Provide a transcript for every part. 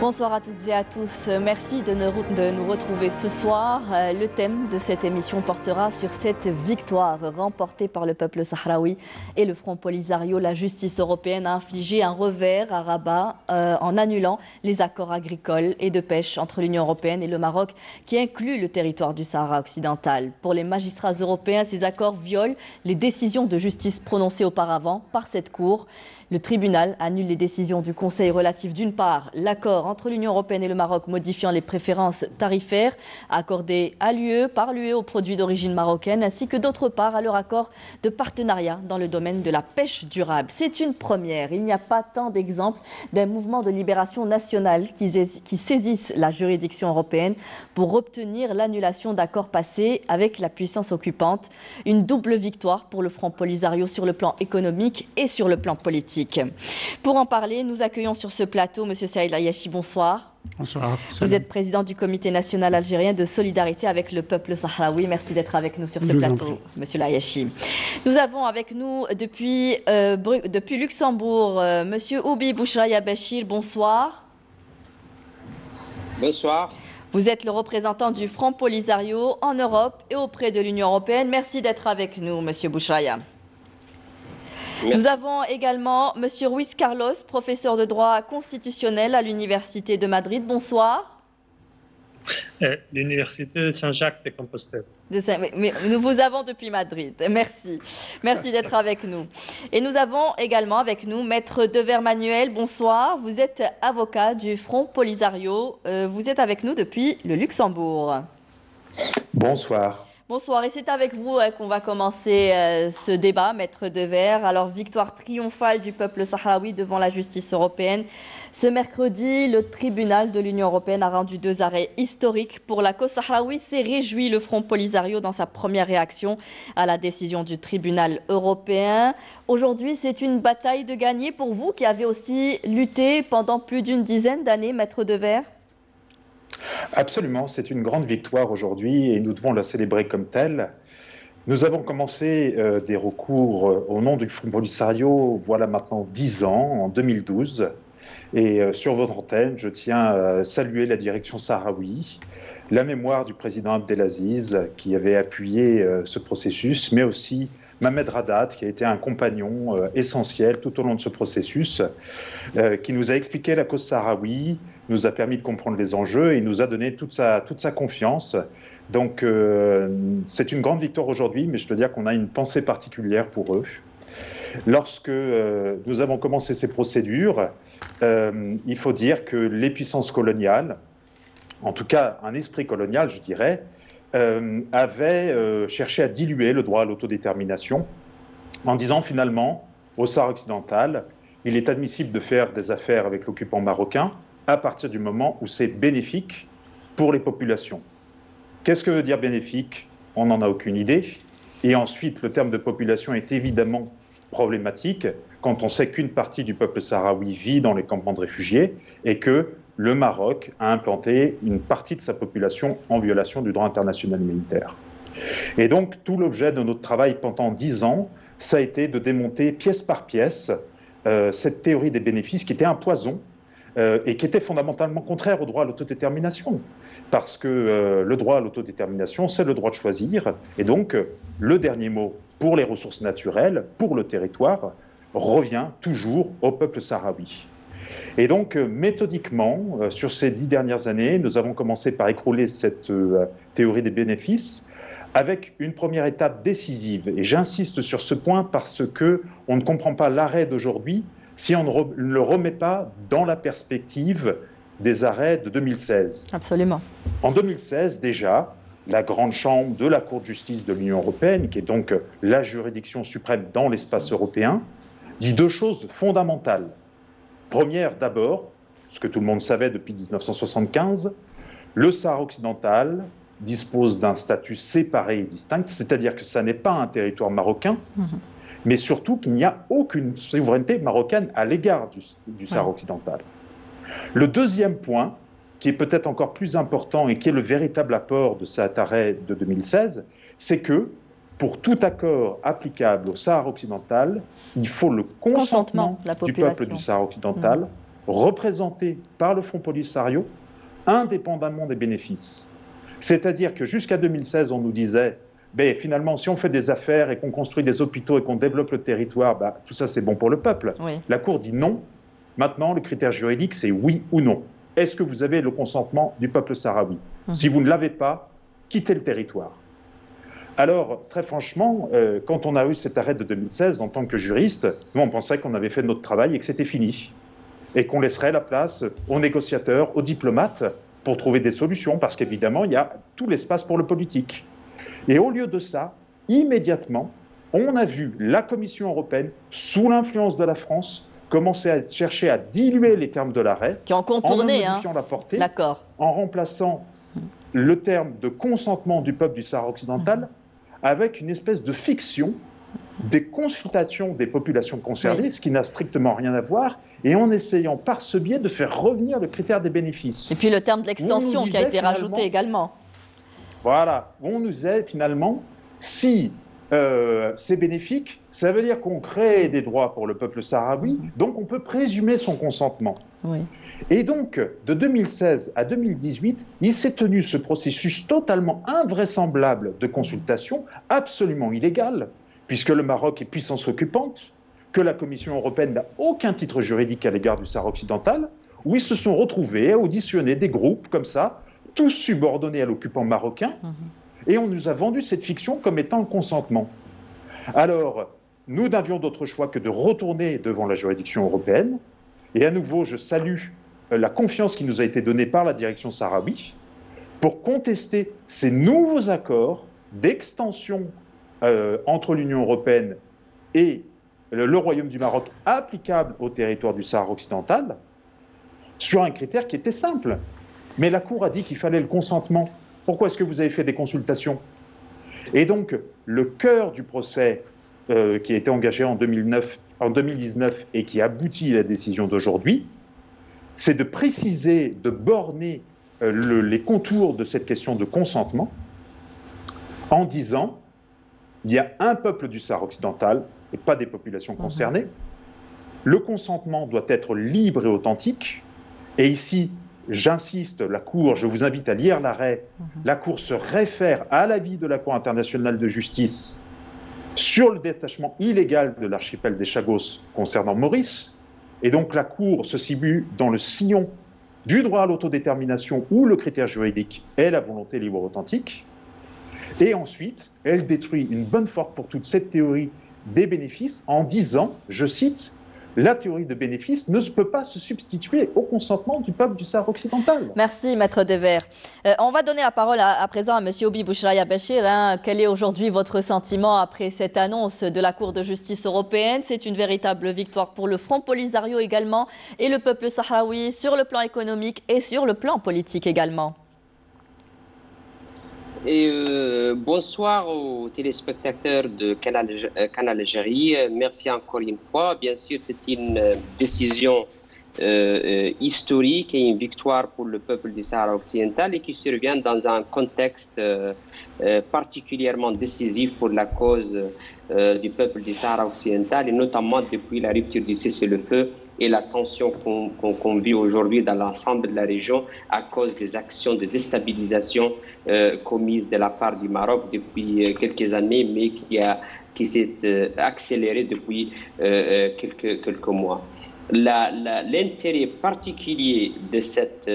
Bonsoir à toutes et à tous. Merci de nous retrouver ce soir. Le thème de cette émission portera sur cette victoire remportée par le peuple sahraoui et le Front Polisario. La justice européenne a infligé un revers à Rabat en annulant les accords agricoles et de pêche entre l'Union européenne et le Maroc qui incluent le territoire du Sahara occidental. Pour les magistrats européens, ces accords violent les décisions de justice prononcées auparavant par cette Cour. Le tribunal annule les décisions du Conseil relatif d'une part l'accord entre l'Union européenne et le Maroc modifiant les préférences tarifaires accordées à l'UE par l'UE aux produits d'origine marocaine ainsi que d'autre part à leur accord de partenariat dans le domaine de la pêche durable. C'est une première. Il n'y a pas tant d'exemples d'un mouvement de libération nationale qui saisisse la juridiction européenne pour obtenir l'annulation d'accords passés avec la puissance occupante. Une double victoire pour le Front Polisario sur le plan économique et sur le plan politique. Pour en parler, nous accueillons sur ce plateau M. Saïd Ayachi. Bonsoir. Bonsoir. Vous êtes président du Comité national algérien de solidarité avec le peuple sahraoui. Merci d'être avec nous sur ce plateau, M. Ayachi. Nous avons avec nous depuis Luxembourg M. Oubi Bouchraya Bachir. Bonsoir. Bonsoir. Vous êtes le représentant du Front Polisario en Europe et auprès de l'Union européenne. Merci d'être avec nous, M. Bouchraya. Merci. Nous avons également M. Ruiz Carlos, professeur de droit constitutionnel à l'Université de Madrid. Bonsoir. L'Université Saint-Jacques de Compostelle. Mais nous vous avons depuis Madrid. Merci. Merci d'être avec nous. Et nous avons également avec nous Maître Dever Manuel. Bonsoir. Vous êtes avocat du Front Polisario. Vous êtes avec nous depuis le Luxembourg. Bonsoir. Bonsoir, et c'est avec vous qu'on va commencer ce débat, Maître Dever. Alors, victoire triomphale du peuple sahraoui devant la justice européenne. Ce mercredi, le tribunal de l'Union européenne a rendu 2 arrêts historiques pour la cause sahraoui. S'est réjoui le Front Polisario dans sa première réaction à la décision du tribunal européen. Aujourd'hui, c'est une bataille de gagner pour vous qui avez aussi lutté pendant plus d'une dizaine d'années, Maître Dever. Absolument, c'est une grande victoire aujourd'hui et nous devons la célébrer comme telle. Nous avons commencé des recours au nom du Front Polisario, voilà maintenant 10 ans, en 2012. Et sur votre antenne, je tiens à saluer la direction sahraoui, la mémoire du président Abdelaziz qui avait appuyé ce processus, mais aussi Mohamed Radat, qui a été un compagnon essentiel tout au long de ce processus, qui nous a expliqué la cause sahraoui, nous a permis de comprendre les enjeux et nous a donné toute sa confiance. Donc c'est une grande victoire aujourd'hui, mais je dois dire qu'on a une pensée particulière pour eux. Lorsque nous avons commencé ces procédures, il faut dire que les puissances coloniales, en tout cas un esprit colonial, je dirais, avait cherché à diluer le droit à l'autodétermination en disant finalement, au Sahara occidental, il est admissible de faire des affaires avec l'occupant marocain à partir du moment où c'est bénéfique pour les populations. Qu'est-ce que veut dire bénéfique? On n'en a aucune idée. Et ensuite, le terme de population est évidemment problématique quand on sait qu'une partie du peuple sahraoui vit dans les campements de réfugiés et que le Maroc a implanté une partie de sa population en violation du droit international humanitaire. Et donc, tout l'objet de notre travail pendant 10 ans, ça a été de démonter pièce par pièce cette théorie des bénéfices qui était un poison et qui était fondamentalement contraire au droit à l'autodétermination. Parce que le droit à l'autodétermination, c'est le droit de choisir. Et donc, le dernier mot pour les ressources naturelles, pour le territoire, revient toujours au peuple sahraoui. Et donc, méthodiquement, sur ces 10 dernières années, nous avons commencé par écrouler cette théorie des bénéfices avec une première étape décisive. Et j'insiste sur ce point parce qu'on ne comprend pas l'arrêt d'aujourd'hui si on ne le remet pas dans la perspective des arrêts de 2016. Absolument. En 2016, déjà, la grande chambre de la Cour de justice de l'Union européenne, qui est donc la juridiction suprême dans l'espace européen, dit 2 choses fondamentales. Première, d'abord, ce que tout le monde savait depuis 1975, le Sahara occidental dispose d'un statut séparé et distinct, c'est-à-dire que ça n'est pas un territoire marocain, mais surtout qu'il n'y a aucune souveraineté marocaine à l'égard du Sahara occidental. Le deuxième point, qui est peut-être encore plus important et qui est le véritable apport de cet arrêt de 2016, c'est que pour tout accord applicable au Sahara occidental, il faut le consentement du peuple du Sahara occidental représentés par le Front Polisario, indépendamment des bénéfices. C'est-à-dire que jusqu'à 2016, on nous disait, finalement, si on fait des affaires et qu'on construit des hôpitaux et qu'on développe le territoire, tout ça c'est bon pour le peuple. Oui. La Cour dit non. Maintenant, le critère juridique, c'est oui ou non. Est-ce que vous avez le consentement du peuple sahraoui? Si vous ne l'avez pas, quittez le territoire. Alors, très franchement, quand on a eu cet arrêt de 2016, en tant que juriste, nous, on pensait qu'on avait fait notre travail et que c'était fini. Et qu'on laisserait la place aux négociateurs, aux diplomates, pour trouver des solutions, parce qu'évidemment, il y a tout l'espace pour le politique. Et au lieu de ça, immédiatement, on a vu la Commission européenne, sous l'influence de la France, commencer à chercher à diluer les termes de l'arrêt, qui ont contourné, en modifiant la portée, en remplaçant le terme de consentement du peuple du Sahara occidental avec une espèce de fiction des consultations des populations concernées, ce qui n'a strictement rien à voir, et en essayant par ce biais de faire revenir le critère des bénéfices. Et puis le terme de l'extension qui a été rajouté également. Voilà, on nous disait finalement, si c'est bénéfique, ça veut dire qu'on crée des droits pour le peuple sahraoui, donc on peut présumer son consentement. Oui. Et donc, de 2016 à 2018, il s'est tenu ce processus totalement invraisemblable de consultation, absolument illégal, puisque le Maroc est puissance occupante, que la Commission européenne n'a aucun titre juridique à l'égard du Sahara occidental, où ils se sont retrouvés à auditionner des groupes comme ça, tous subordonnés à l'occupant marocain, et on nous a vendu cette fiction comme étant le consentement. Alors, nous n'avions d'autre choix que de retourner devant la juridiction européenne, et à nouveau, je salue la confiance qui nous a été donnée par la direction sahraoui pour contester ces nouveaux accords d'extension entre l'Union européenne et le Royaume du Maroc applicables au territoire du Sahara occidental sur un critère qui était simple. Mais la Cour a dit qu'il fallait le consentement. Pourquoi est-ce que vous avez fait des consultations? Et donc, le cœur du procès qui a été engagé en 2019 et qui aboutit à la décision d'aujourd'hui, c'est de préciser, de borner les contours de cette question de consentement en disant il y a un peuple du Sahara occidental et pas des populations concernées. Le consentement doit être libre et authentique. Et ici, j'insiste, la Cour, je vous invite à lire l'arrêt, la Cour se réfère à l'avis de la Cour internationale de justice sur le détachement illégal de l'archipel des Chagos concernant Maurice. Et donc la Cour se situe dans le sillon du droit à l'autodétermination où le critère juridique est la volonté libre et authentique. Et ensuite, elle détruit une bonne fois pour toute cette théorie des bénéfices en disant, je cite, la théorie de bénéfice ne peut pas se substituer au consentement du peuple du Sahara occidental. Merci, Maître Dever. On va donner la parole à présent à M. Obi Bouchraya Béchir. Quel est aujourd'hui votre sentiment après cette annonce de la Cour de justice européenne? C'est une véritable victoire pour le Front Polisario également et le peuple sahraoui sur le plan économique et sur le plan politique également. Bonsoir aux téléspectateurs de Canal Algérie. Merci encore une fois. Bien sûr, c'est une décision historique et une victoire pour le peuple du Sahara occidental et qui survient dans un contexte particulièrement décisif pour la cause du peuple du Sahara occidental et notamment depuis la rupture du cessez-le-feu et la tension qu'on vit aujourd'hui dans l'ensemble de la région à cause des actions de déstabilisation commises de la part du Maroc depuis quelques années, mais qui s'est accélérée depuis quelques mois. L'intérêt particulier de cette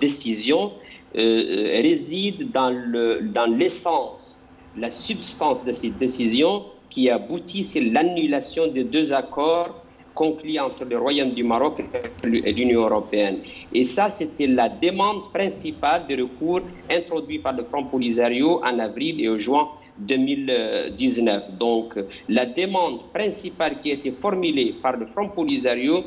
décision réside dans l'essence, la substance de cette décision qui aboutit sur l'annulation de deux accords conclu entre le Royaume du Maroc et l'Union européenne. Et ça, c'était la demande principale de recours introduit par le Front Polisario en avril et en juin 2019. Donc, la demande principale qui a été formulée par le Front Polisario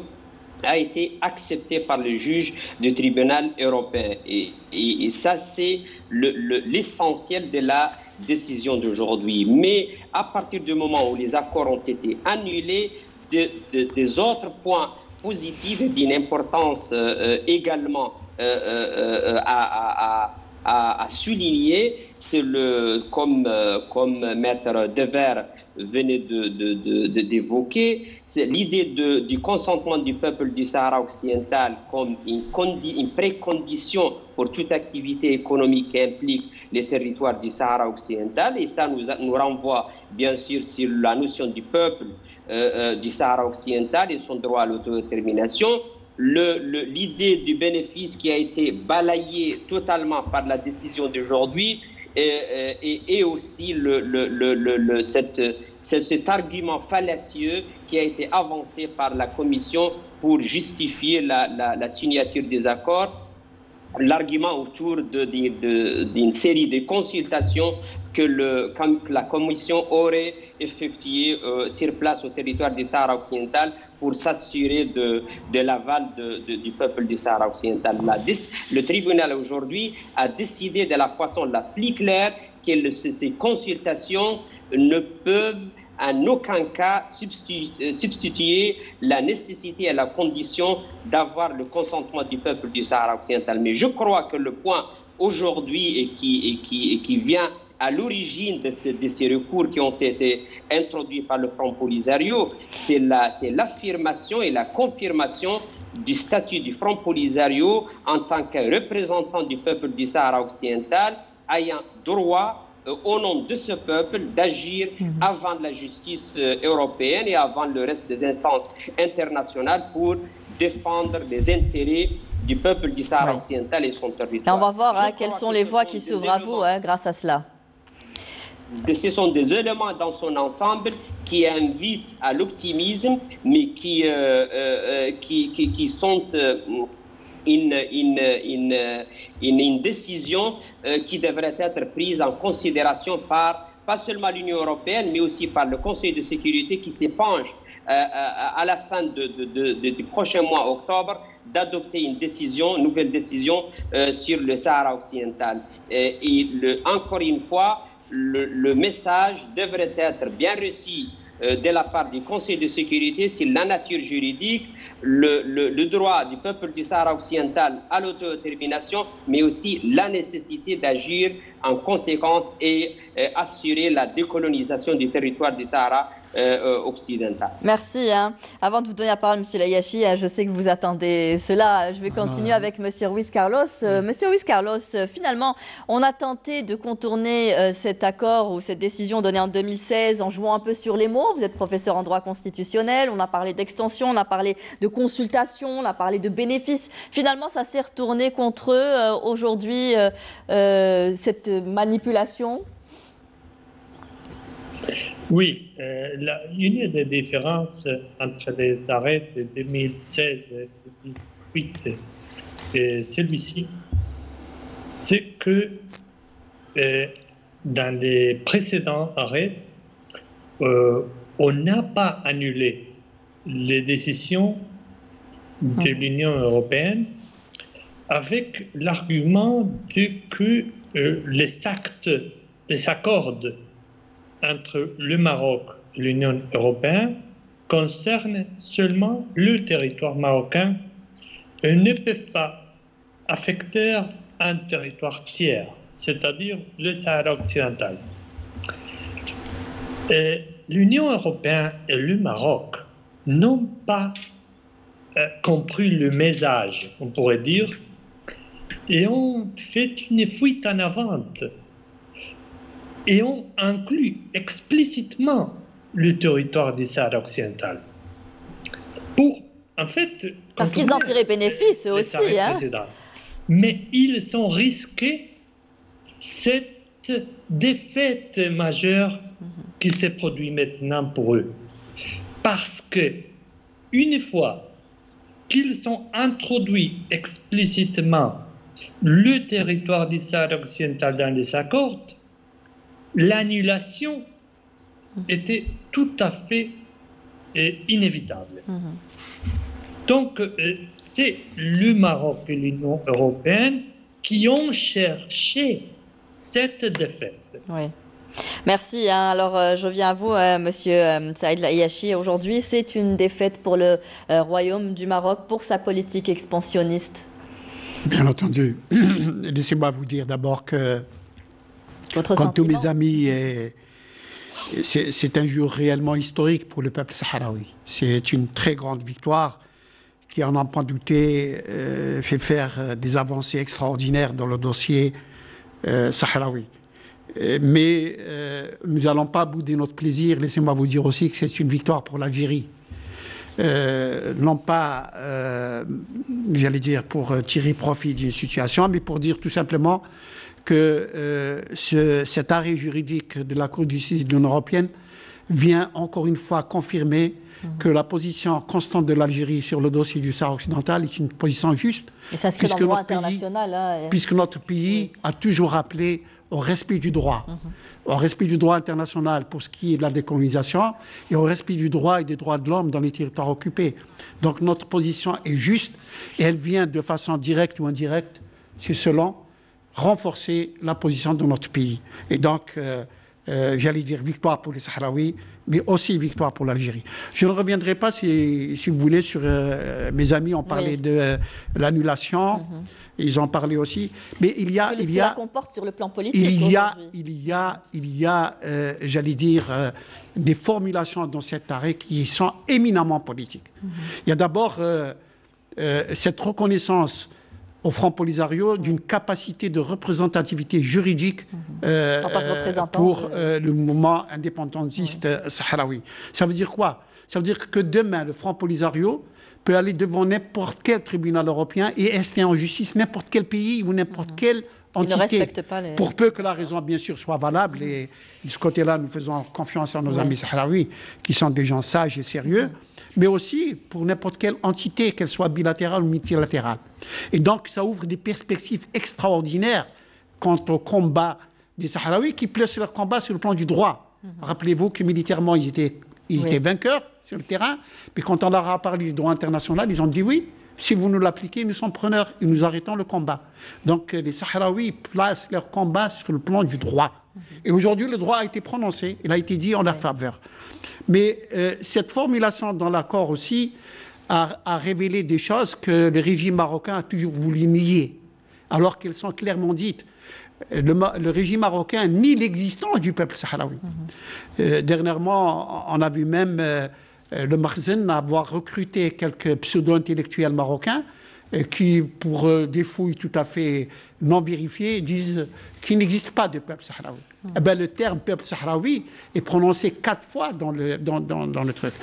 a été acceptée par le juge du tribunal européen. Et ça, c'est l'essentiel de la décision d'aujourd'hui. Mais à partir du moment où les accords ont été annulés, des autres points positifs et d'une importance également à à souligner, c'est comme Maître Dever venait d'évoquer, c'est l'idée du consentement du peuple du Sahara occidental comme une précondition pour toute activité économique qui implique les territoires du Sahara occidental. Et ça nous renvoie bien sûr sur la notion du peuple du Sahara occidental et son droit à l'autodétermination. L'idée du bénéfice qui a été balayée totalement par la décision d'aujourd'hui et aussi cet argument fallacieux qui a été avancé par la Commission pour justifier la signature des accords, l'argument autour d'une série de consultations que la Commission aurait effectuées sur place au territoire du Sahara occidental pour s'assurer de l'aval du peuple du Sahara occidental. Le tribunal aujourd'hui a décidé de la façon la plus claire que ces consultations ne peuvent en aucun cas substituer la nécessité et la condition d'avoir le consentement du peuple du Sahara occidental. Mais je crois que le point aujourd'hui et qui vient à l'origine de ces recours qui ont été introduits par le Front Polisario, c'est l'affirmation et la confirmation du statut du Front Polisario en tant que représentant du peuple du Sahara occidental, ayant droit au nom de ce peuple d'agir avant la justice européenne et avant le reste des instances internationales pour défendre les intérêts du peuple du Sahara occidental et son territoire. On va voir quelles sont les voies qui s'ouvrent à vous grâce à cela. Ce sont des éléments dans son ensemble qui invitent à l'optimisme, mais qui sont une décision qui devrait être prise en considération par pas seulement l'Union européenne, mais aussi par le Conseil de sécurité qui s'épanche à la fin du prochain mois octobre d'adopter une nouvelle décision sur le Sahara occidental. Encore une fois, le message devrait être bien reçu de la part du Conseil de sécurité sur la nature juridique, le droit du peuple du Sahara occidental à l'autodétermination, mais aussi la nécessité d'agir en conséquence et assurer la décolonisation du territoire du Sahara occidental. Merci. Avant de vous donner la parole, M. Layachi, je sais que vous attendez cela. Je vais continuer avec M. Ruiz Carlos. Monsieur Ruiz Carlos, finalement, on a tenté de contourner cet accord ou cette décision donnée en 2016 en jouant un peu sur les mots. Vous êtes professeur en droit constitutionnel, on a parlé d'extension, on a parlé de consultation, on a parlé de bénéfices. Finalement, ça s'est retourné contre eux aujourd'hui, cette manipulation. Oui, il y a des différences entre les arrêts de 2016 et 2018 et celui-ci. C'est que dans les précédents arrêts, on n'a pas annulé les décisions de l'Union européenne avec l'argument que les accords entre le Maroc et l'Union européenne concernent seulement le territoire marocain et ne peuvent pas affecter un territoire tiers, c'est-à-dire le Sahara occidental. L'Union européenne et le Maroc n'ont pas compris le message, on pourrait dire, et ont fait une fuite en avant et ont inclus explicitement le territoire du Sahara occidental. Parce qu'ils en tiraient bénéfice eux aussi. Mais ils ont risqué cette défaite majeure qui s'est produite maintenant pour eux. Parce que, une fois qu'ils ont introduit explicitement le territoire du Sahara occidental dans les accords, l'annulation était tout à fait inévitable. Donc, c'est le Maroc et l'Union européenne qui ont cherché cette défaite. Oui. Merci. Alors, je viens à vous, Monsieur Saïd Layachi. Aujourd'hui, c'est une défaite pour le Royaume du Maroc, pour sa politique expansionniste. Bien entendu. Laissez-moi vous dire d'abord que, comme tous mes amis, c'est un jour réellement historique pour le peuple sahraoui. C'est une très grande victoire qui, en n'en pas douter, fait faire des avancées extraordinaires dans le dossier sahraoui. Mais nous n'allons pas bouder notre plaisir. Laissez-moi vous dire aussi que c'est une victoire pour l'Algérie. Non pas, j'allais dire, pour tirer profit d'une situation, mais pour dire tout simplement que cet arrêt juridique de la Cour de justice de l'Union européenne vient encore une fois confirmer que la position constante de l'Algérie sur le dossier du Sahara occidental est une position juste. Et ça s'inscrit dans le droit international. Puisque notre pays a toujours appelé au respect du droit, au respect du droit international pour ce qui est de la décolonisation et au respect du droit et des droits de l'homme dans les territoires occupés. Donc notre position est juste et elle vient de façon directe ou indirecte, c'est selon renforcer la position de notre pays. Et donc, j'allais dire victoire pour les Sahraouis, mais aussi victoire pour l'Algérie. Je ne reviendrai pas, si vous voulez, sur mes amis ont parlé de l'annulation. Ils ont parlé aussi, mais il y a, cela comporte sur le plan politique. Il y a, j'allais dire, des formulations dans cet arrêt qui sont éminemment politiques. Il y a d'abord cette reconnaissance au Front Polisario d'une capacité de représentativité juridique pour le mouvement indépendantiste sahraoui. Ça veut dire quoi? Ça veut dire que demain, le Front Polisario peut aller devant n'importe quel tribunal européen et rester en justice n'importe quel pays ou n'importe quelle entité, pour peu que la raison, bien sûr, soit valable. Et de ce côté-là, nous faisons confiance à nos amis sahraouis, qui sont des gens sages et sérieux, mais aussi pour n'importe quelle entité, qu'elle soit bilatérale ou multilatérale. Et donc, ça ouvre des perspectives extraordinaires quant au combat des Sahraouis, qui placent leur combat sur le plan du droit. Rappelez-vous que militairement, ils étaient vainqueurs sur le terrain, mais quand on leur a parlé du droit international, ils ont dit oui, si vous nous l'appliquez, nous sommes preneurs et nous arrêtons le combat. Donc les Sahraouis placent leur combat sur le plan du droit. Et aujourd'hui, le droit a été prononcé, il a été dit en leur faveur. Mais cette formulation dans l'accord aussi a révélé des choses que le régime marocain a toujours voulu nier, alors qu'elles sont clairement dites. Le régime marocain nie l'existence du peuple sahraoui. Dernièrement, on a vu même le Makhzen avoir recruté quelques pseudo-intellectuels marocains qui, pour des fouilles tout à fait non vérifiées, disent qu'il n'existe pas de peuple sahraoui. Eh bien, le terme peuple sahraoui est prononcé 4 fois dans le truc.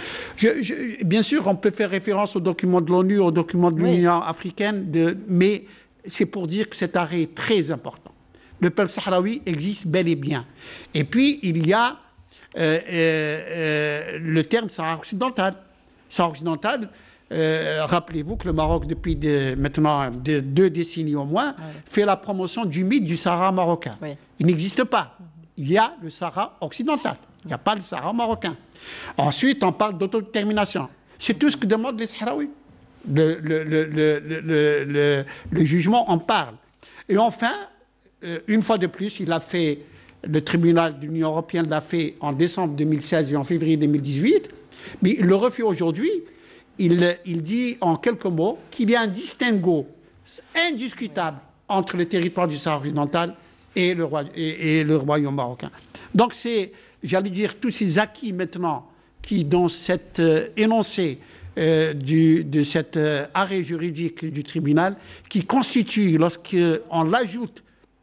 Bien sûr, on peut faire référence aux documents de l'ONU, aux documents de l'Union africaine, mais c'est pour dire que cet arrêt est très important. Le peuple sahraoui existe bel et bien. Et puis, il y a le terme Sahara occidental. Sahara occidental, rappelez-vous que le Maroc, depuis maintenant 2 décennies au moins, fait la promotion du mythe du Sahara marocain. Il n'existe pas. Il y a le Sahara occidental. Il n'y a pas le Sahara marocain. Ensuite, on parle d'autodétermination. C'est tout ce que demandent les Sahraouis. Le jugement en parle. Et enfin, une fois de plus, il a fait, le tribunal de l'Union européenne l'a fait en décembre 2016 et en février 2018, mais il le refait aujourd'hui. Il dit en quelques mots qu'il y a un distinguo indiscutable entre le territoire du Sahara occidental et le royaume marocain. Donc c'est, j'allais dire, tous ces acquis maintenant qui, dans cet énoncé de cet arrêt juridique du tribunal, qui constitue, lorsqu'on l'ajoute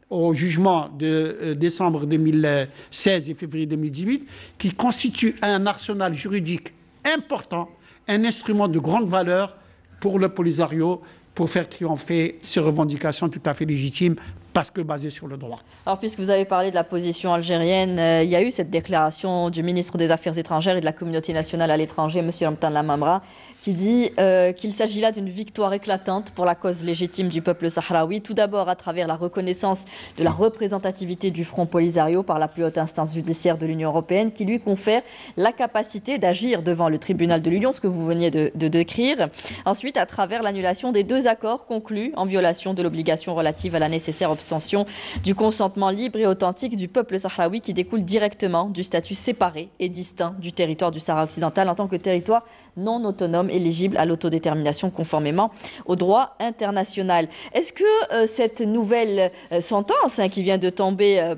au jugement de décembre 2016 et février 2018, qui constitue un arsenal juridique important, un instrument de grande valeur pour le Polisario, pour faire triompher ces revendications tout à fait légitimes, parce que basées sur le droit. Alors, puisque vous avez parlé de la position algérienne, il y a eu cette déclaration du ministre des Affaires étrangères et de la communauté nationale à l'étranger, M. Ramtan Lamamra, qui dit qu'il s'agit là d'une victoire éclatante pour la cause légitime du peuple sahraoui, tout d'abord à travers la reconnaissance de la représentativité du Front Polisario par la plus haute instance judiciaire de l'Union européenne, qui lui confère la capacité d'agir devant le tribunal de l'Union, ce que vous veniez de décrire. Ensuite, à travers l'annulation des 2 accords conclus en violation de l'obligation relative à la nécessaire l'abstention du consentement libre et authentique du peuple sahraoui qui découle directement du statut séparé et distinct du territoire du Sahara occidental en tant que territoire non autonome éligible à l'autodétermination conformément au droit international. Est-ce que cette nouvelle sentence qui vient de tomber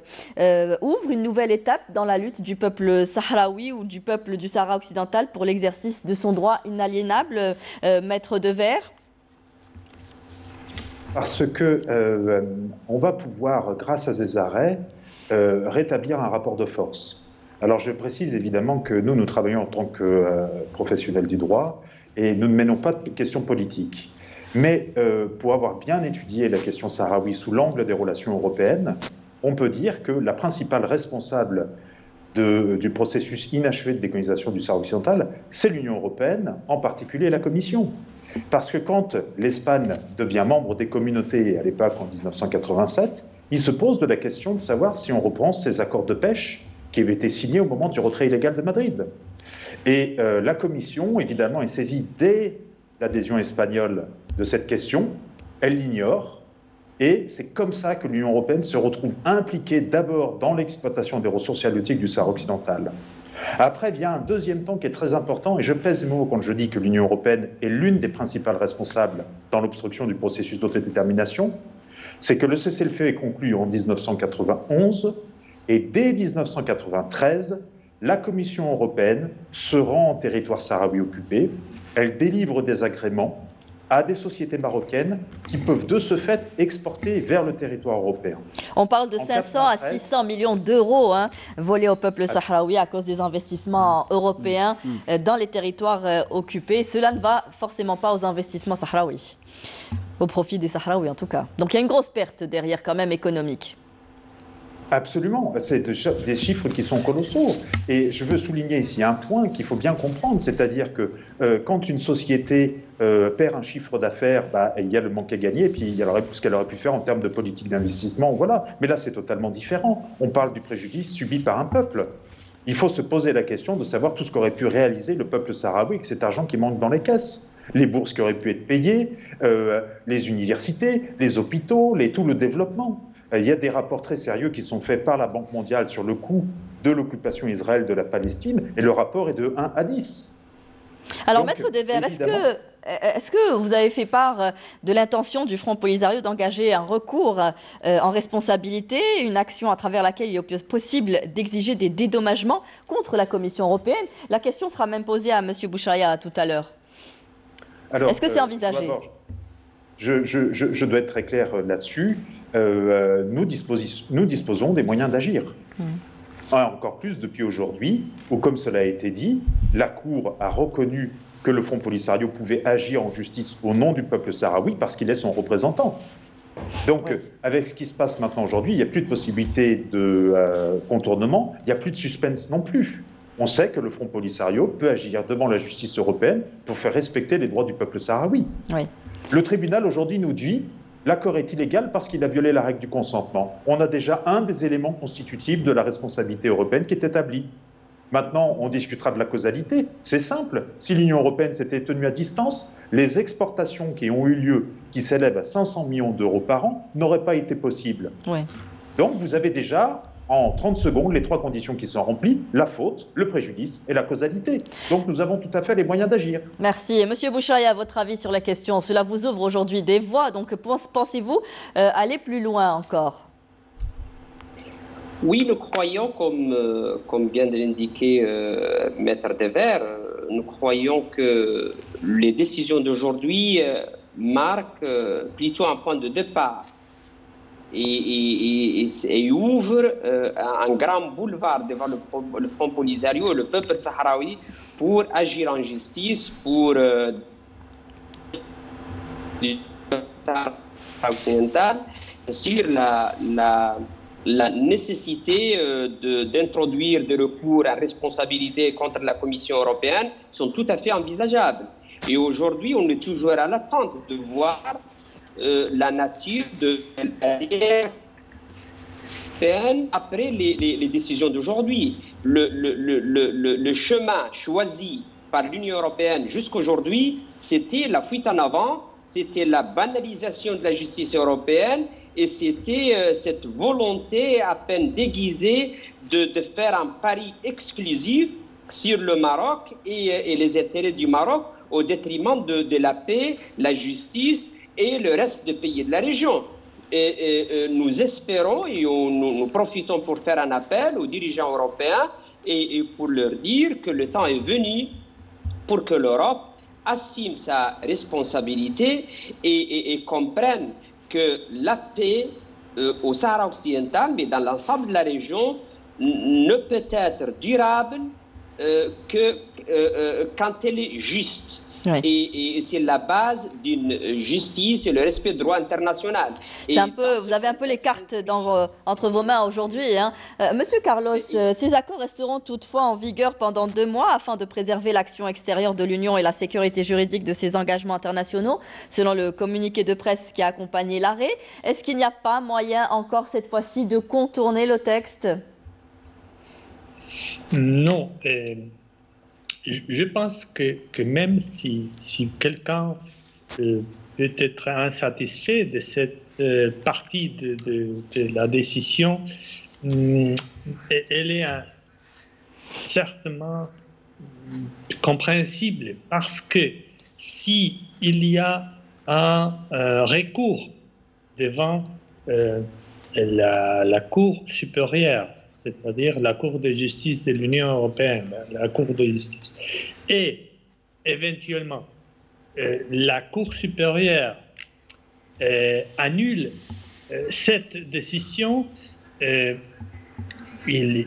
ouvre une nouvelle étape dans la lutte du peuple sahraoui ou du peuple du Sahara occidental pour l'exercice de son droit inaliénable, maître Devers? Parce que on va pouvoir, grâce à ces arrêts, rétablir un rapport de force. Alors je précise évidemment que nous travaillons en tant que professionnels du droit et nous ne menons pas de questions politiques. Mais pour avoir bien étudié la question sahraoui sous l'angle des relations européennes, on peut dire que la principale responsable du processus inachevé de décolonisation du Sahara occidental, c'est l'Union européenne, en particulier la Commission. Parce que quand l'Espagne devient membre des communautés, à l'époque en 1987, il se pose de la question de savoir si on reprend ces accords de pêche qui avaient été signés au moment du retrait illégal de Madrid. Et la Commission, évidemment, est saisie dès l'adhésion espagnole de cette question, elle l'ignore, et c'est comme ça que l'Union européenne se retrouve impliquée d'abord dans l'exploitation des ressources halieutiques du Sahara occidental. Après vient un deuxième temps qui est très important, et je pèse mes mots quand je dis que l'Union européenne est l'une des principales responsables dans l'obstruction du processus d'autodétermination, c'est que le cessez-le-feu est conclu en 1991, et dès 1993, la Commission européenne se rend en territoire sahraoui occupé, elle délivre des agréments à des sociétés marocaines qui peuvent de ce fait exporter vers le territoire européen. On parle de 500 à 600 millions d'euros volés au peuple sahraoui à cause des investissements européens dans les territoires occupés. Cela ne va forcément pas aux investissements sahraouis, au profit des Sahraouis en tout cas. Donc il y a une grosse perte derrière quand même économique. Absolument, c'est des chiffres qui sont colossaux. Et je veux souligner ici un point qu'il faut bien comprendre, c'est-à-dire que quand une société perd un chiffre d'affaires, il y a le manque à gagner, et puis il y a ce qu'elle aurait pu faire en termes de politique d'investissement, voilà. Mais là, c'est totalement différent. On parle du préjudice subi par un peuple. Il faut se poser la question de savoir tout ce qu'aurait pu réaliser le peuple sahraoui avec cet argent qui manque dans les caisses. Les bourses qui auraient pu être payées, les universités, les hôpitaux, tout le développement. Il y a des rapports très sérieux qui sont faits par la Banque mondiale sur le coût de l'occupation Israël de la Palestine, et le rapport est de 1 à 10. Alors, maître Devers, est-ce que vous avez fait part de l'intention du Front Polisario d'engager un recours en responsabilité, une action à travers laquelle il est possible d'exiger des dédommagements contre la Commission européenne? La question sera même posée à M. Bouchaya tout à l'heure. Est-ce que c'est envisagé? Je dois être très clair là-dessus. Nous disposons des moyens d'agir. Encore plus depuis aujourd'hui, où, comme cela a été dit, la Cour a reconnu que le Front Polisario pouvait agir en justice au nom du peuple sahraoui parce qu'il est son représentant. Donc, avec ce qui se passe maintenant aujourd'hui, il n'y a plus de possibilité de contournement, il n'y a plus de suspense non plus. On sait que le Front Polisario peut agir devant la justice européenne pour faire respecter les droits du peuple sahraoui. Oui. Le tribunal aujourd'hui nous dit l'accord est illégal parce qu'il a violé la règle du consentement. On a déjà un des éléments constitutifs de la responsabilité européenne qui est établi. Maintenant, on discutera de la causalité. C'est simple. Si l'Union européenne s'était tenue à distance, les exportations qui ont eu lieu, qui s'élèvent à 500 millions d'euros par an, n'auraient pas été possibles. Oui. Donc, vous avez déjà, en 30 secondes, les 3 conditions qui sont remplies, la faute, le préjudice et la causalité. Donc, nous avons tout à fait les moyens d'agir. Merci. Monsieur Bouchaya, votre avis sur la question? Cela vous ouvre aujourd'hui des voies. Donc, pensez-vous aller plus loin encore? Oui, nous croyons, comme vient de l'indiquer Maître Devers, nous croyons que les décisions d'aujourd'hui marquent plutôt un point de départ et ouvrent un grand boulevard devant le Front Polisario et le peuple sahraoui pour agir en justice, pour sur la nécessité d'introduire des recours à responsabilité contre la Commission européenne sont tout à fait envisageables. Et aujourd'hui, on est toujours à l'attente de voir la nature de l'Union après les décisions d'aujourd'hui. Le chemin choisi par l'Union européenne jusqu'aujourd'hui, c'était la fuite en avant, c'était la banalisation de la justice européenne et c'était cette volonté à peine déguisée de faire un pari exclusif sur le Maroc et les intérêts du Maroc au détriment de la paix, la justice et le reste des pays de la région. Et nous espérons et nous profitons pour faire un appel aux dirigeants européens et pour leur dire que le temps est venu pour que l'Europe assume sa responsabilité et comprenne que la paix au Sahara occidental, mais dans l'ensemble de la région, ne peut être durable que quand elle est juste. Oui. Et c'est la base d'une justice et le respect du droit international. Vous avez un peu les cartes entre vos mains aujourd'hui, hein. Monsieur Carlos, ces accords resteront toutefois en vigueur pendant 2 mois afin de préserver l'action extérieure de l'Union et la sécurité juridique de ses engagements internationaux, selon le communiqué de presse qui a accompagné l'arrêt. Est-ce qu'il n'y a pas moyen encore cette fois-ci de contourner le texte? Non. Je pense que même si quelqu'un peut être insatisfait de cette partie de la décision, elle est certainement compréhensible parce que s'il y a un recours devant la Cour supérieure, c'est-à-dire la Cour de justice de l'Union européenne, la Cour de justice, et éventuellement la Cour supérieure annule cette décision, il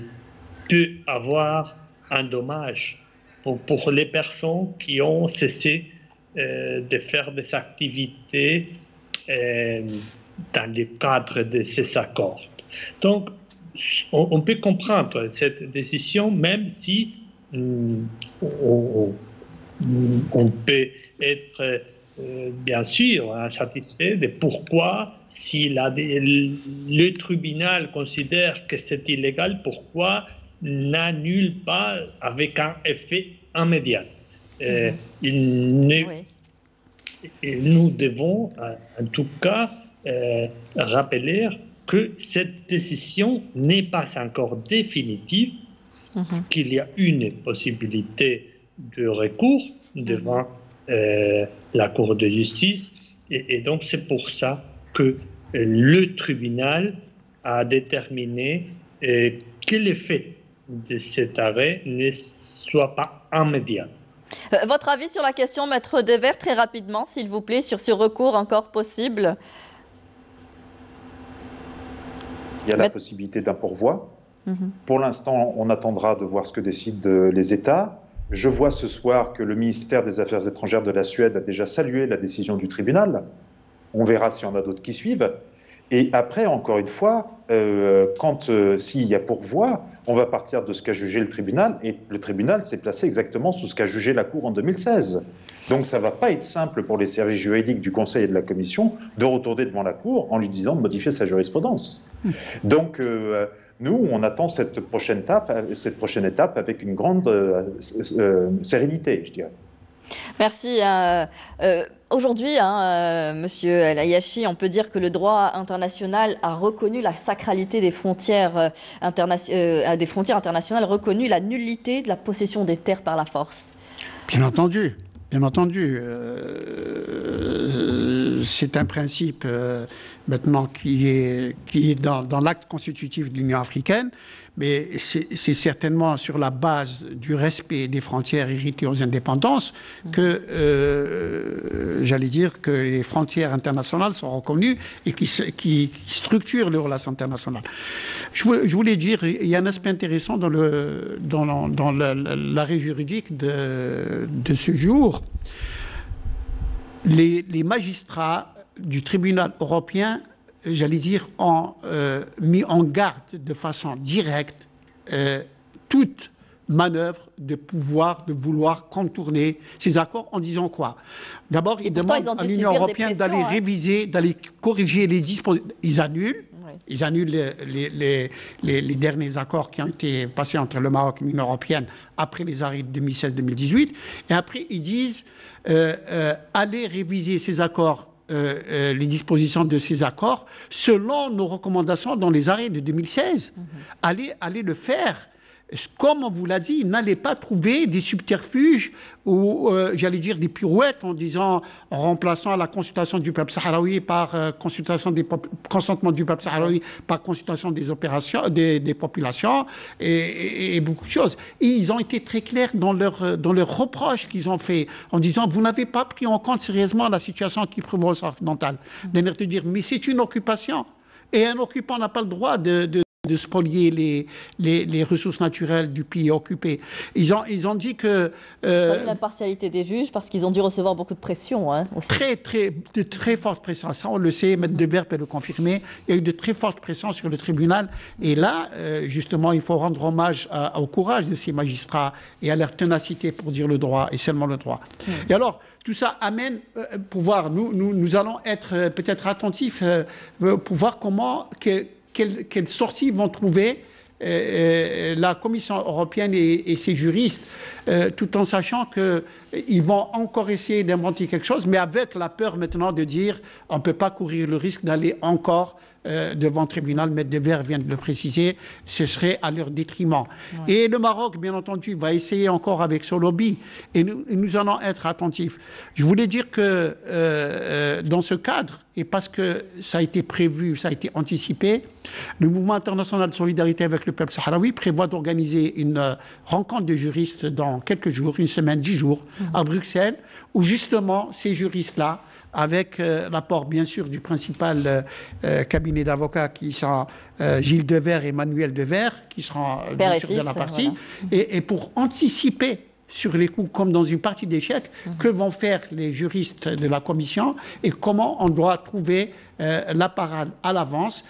peut avoir un dommage pour les personnes qui ont cessé de faire des activités dans le cadre de ces accords. Donc, on peut comprendre cette décision, même si on peut être bien sûr insatisfait de pourquoi, si le tribunal considère que c'est illégal, pourquoi n'annule pas avec un effet immédiat. Nous devons en tout cas rappeler que cette décision n'est pas encore définitive, qu'il y a une possibilité de recours devant la Cour de justice, et donc c'est pour ça que le tribunal a déterminé que l'effet de cet arrêt ne soit pas immédiat. Votre avis sur la question, Maître Devers, très rapidement, s'il vous plaît, sur ce recours encore possible? Il y a la possibilité d'un pourvoi. Pour l'instant, on attendra de voir ce que décident les États. Je vois ce soir que le ministère des Affaires étrangères de la Suède a déjà salué la décision du tribunal. On verra s'il y en a d'autres qui suivent. Et après, encore une fois, s'il y a pourvoi, on va partir de ce qu'a jugé le tribunal. Et le tribunal s'est placé exactement sous ce qu'a jugé la Cour en 2016. Donc ça ne va pas être simple pour les services juridiques du Conseil et de la Commission de retourner devant la Cour en lui disant de modifier sa jurisprudence. Donc nous, on attend cette prochaine étape avec une grande sérénité, je dirais. Merci. Aujourd'hui, Monsieur El Ayachi, on peut dire que le droit international a reconnu la sacralité des frontières internationales, reconnu la nullité de la possession des terres par la force. Bien entendu. Bien entendu, c'est un principe maintenant qui est dans l'acte constitutif de l'Union africaine, mais c'est certainement sur la base du respect des frontières héritées aux indépendances que, j'allais dire, que les frontières internationales sont reconnues et qui structurent les relations internationales. Je voulais dire, il y a un aspect intéressant dans l'arrêt juridique de ce jour. Les magistrats du tribunal européen, j'allais dire, ont mis en garde de façon directe toute manœuvre de vouloir contourner ces accords en disant quoi? D'abord, ils demandent à l'Union européenne d'aller réviser, d'aller corriger les dispositions. Ils annulent. Ils annulent les derniers accords qui ont été passés entre le Maroc et l'Union européenne après les arrêts de 2016-2018. Et après, ils disent allez réviser ces accords les dispositions de ces accords selon nos recommandations dans les arrêts de 2016. Allez le faire. Comme on vous l'a dit, n'allez pas trouver des subterfuges ou, j'allais dire, des pirouettes en disant, en remplaçant la consultation du peuple sahraoui par consentement du peuple sahraoui par consultation des populations et beaucoup de choses. Et ils ont été très clairs dans leurs reproches qu'ils ont fait en disant, vous n'avez pas pris en compte sérieusement la situation qui prévaut au Sahara occidental. De dire, mais c'est une occupation. Et un occupant n'a pas le droit de spolier les ressources naturelles du pays occupé. Ils ont dit que... l'impartialité des juges, parce qu'ils ont dû recevoir beaucoup de pression. Hein, aussi. De très fortes pressions. Ça, on le sait, Maître Devers peut le confirmer. Il y a eu de très fortes pressions sur le tribunal. Et là, justement, il faut rendre hommage au courage de ces magistrats et à leur ténacité pour dire le droit, et seulement le droit. Et alors, tout ça amène pour voir, nous allons être peut-être attentifs pour voir quelles sorties vont trouver la Commission européenne et ses juristes, tout en sachant qu'ils vont encore essayer d'inventer quelque chose, mais avec la peur maintenant de dire on ne peut pas courir le risque d'aller encore devant le tribunal. Maître Devers vient de le préciser, ce serait à leur détriment. Ouais. Et le Maroc, bien entendu, va essayer encore avec son lobby, et nous allons être attentifs. Je voulais dire que dans ce cadre, et parce que ça a été prévu, ça a été anticipé, le Mouvement international de solidarité avec le peuple sahraoui prévoit d'organiser une rencontre de juristes dans quelques jours, une semaine, 10 jours, à Bruxelles, où justement ces juristes-là, avec l'apport bien sûr du principal cabinet d'avocats qui sont Gilles Devers et Manuel Devers, qui seront bien sûr de la partie, voilà. Et pour anticiper sur les coups, comme dans une partie d'échecs, que vont faire les juristes de la Commission et comment on doit trouver la parade à l'avance,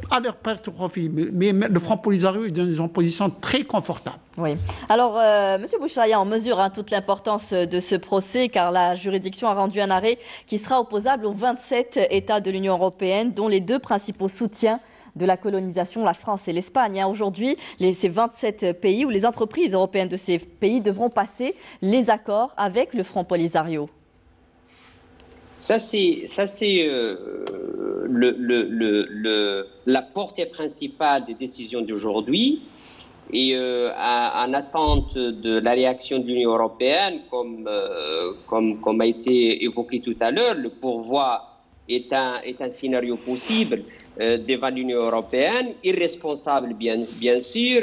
à leur perte de profit. Mais le Front Polisario est dans une position très confortable. Oui. Alors, M. Bouchaya, on mesure toute l'importance de ce procès, car la juridiction a rendu un arrêt qui sera opposable aux 27 États de l'Union européenne, dont les deux principaux soutiens de la colonisation, la France et l'Espagne. Aujourd'hui, ces 27 pays ou les entreprises européennes de ces pays devront passer les accords avec le Front Polisario. Ça, c'est la portée principale des décisions d'aujourd'hui. Et en attente de la réaction de l'Union européenne, comme a été évoqué tout à l'heure, le pourvoi est un scénario possible devant l'Union européenne, irresponsable bien sûr,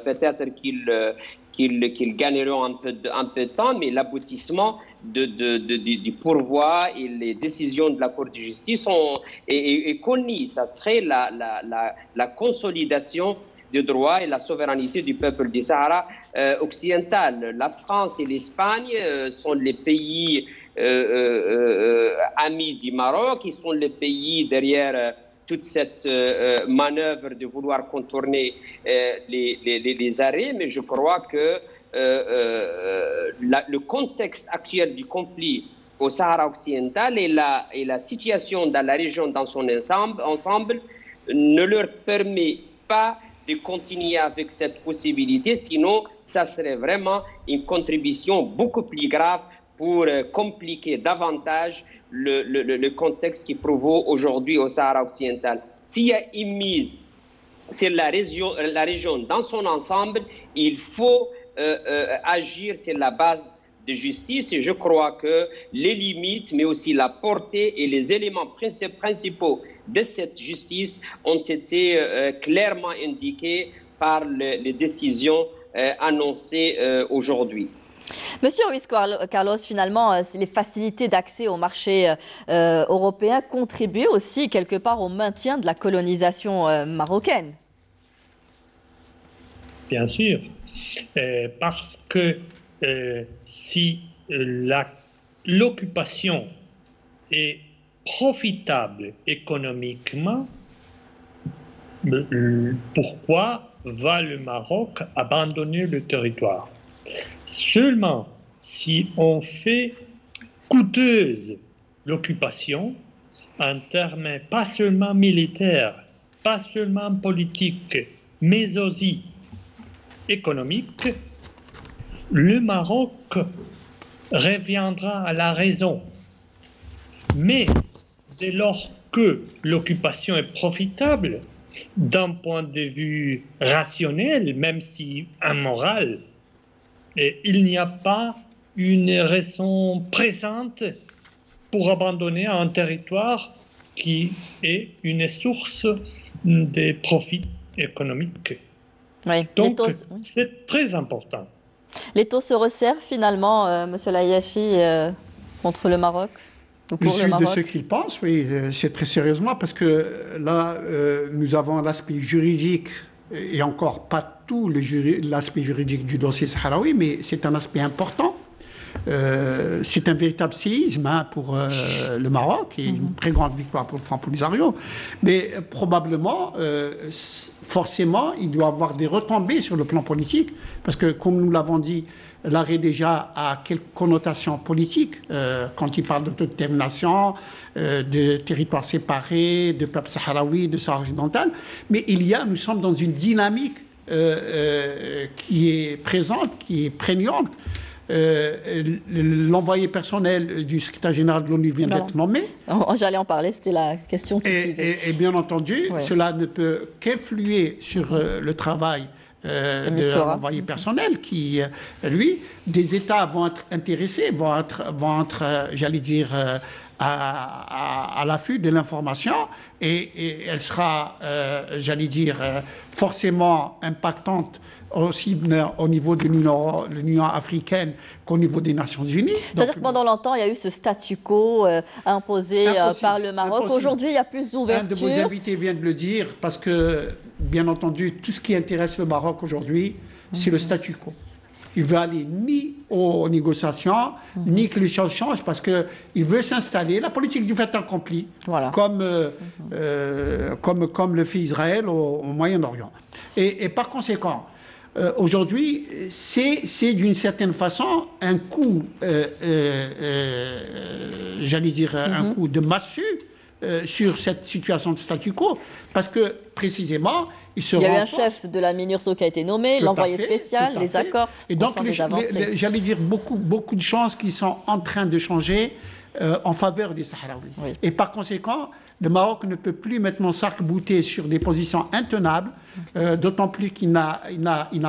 peut-être qu'ils gagneront un peu de temps, mais l'aboutissement du pourvoi et les décisions de la Cour de justice est connu. Ça serait la consolidation du droit et la souveraineté du peuple du Sahara occidental. La France et l'Espagne sont les pays amis du Maroc, ils sont les pays derrière toute cette manœuvre de vouloir contourner les arrêts, mais je crois que le contexte actuel du conflit au Sahara occidental et la situation dans la région dans son ensemble ne leur permet pas de continuer avec cette possibilité, sinon ça serait vraiment une contribution beaucoup plus grave pour compliquer davantage le contexte qui prévaut aujourd'hui au Sahara occidental. S'il y a une mise sur la région dans son ensemble, il faut agir sur la base de justice, et je crois que les limites, mais aussi la portée et les éléments principaux de cette justice ont été clairement indiqués par les décisions annoncées aujourd'hui. Monsieur Ruiz Carlos, finalement, les facilités d'accès au marché européen contribuent aussi quelque part au maintien de la colonisation marocaine. Bien sûr, parce que si l'occupation est profitable économiquement, pourquoi va le Maroc abandonner le territoire? Seulement si on fait coûteuse l'occupation en termes pas seulement militaires, pas seulement politiques, mais aussi économiques, le Maroc reviendra à la raison. Mais dès lors que l'occupation est profitable d'un point de vue rationnel, même si immoral, et il n'y a pas une raison présente pour abandonner un territoire qui est une source de profits économiques. Oui. Donc, c'est très important. Les taux se resserrent finalement, Monsieur Layachi, contre le Maroc ou pour Je le suis Maroc. de ceux qui le pensent, oui, c'est très sérieusement, parce que là, nous avons l'aspect juridique, et encore pas tout l'aspect juridique du dossier sahraoui, mais c'est un aspect important. C'est un véritable séisme pour le Maroc et une très grande victoire pour le Front Polisario. Mais probablement, forcément, il doit avoir des retombées sur le plan politique, parce que, comme nous l'avons dit, l'arrêt déjà a quelques connotations politiques quand il parle d'autodétermination, de territoires séparés, de peuple sahraoui, de Sahara occidental. Mais nous sommes dans une dynamique qui est présente, qui est prégnante. L'envoyé personnel du secrétaire général de l'ONU vient d'être nommé. J'allais en parler, c'était la question qui suivait. Et bien entendu, cela ne peut qu'influer sur le travail de l'envoyé personnel qui, lui, des États vont être intéressés, vont être j'allais dire, à l'affût de l'information et elle sera, j'allais dire, forcément impactante aussi au niveau de l'Union africaine qu'au niveau des Nations Unies. C'est-à-dire que pendant longtemps, il y a eu ce statu quo imposé par le Maroc. Aujourd'hui, il y a plus d'ouverture. Un de vos invités vient de le dire, parce que, bien entendu, tout ce qui intéresse le Maroc aujourd'hui, c'est le statu quo. Il veut aller ni aux négociations, ni que les choses changent, parce qu'il veut s'installer. La politique du fait accompli, comme le fait Israël au Moyen-Orient. Et par conséquent, aujourd'hui, c'est d'une certaine façon un coup, j'allais dire, un coup de massue sur cette situation de statu quo, parce que précisément, il y a eu un chef de la MINURSO qui a été nommé, l'envoyé spécial, les accords. Et donc, j'allais dire beaucoup de choses qui sont en train de changer en faveur des Sahraouis. Oui. Et par conséquent, le Maroc ne peut plus maintenant s'arc-bouter sur des positions intenables, d'autant plus qu'il n'a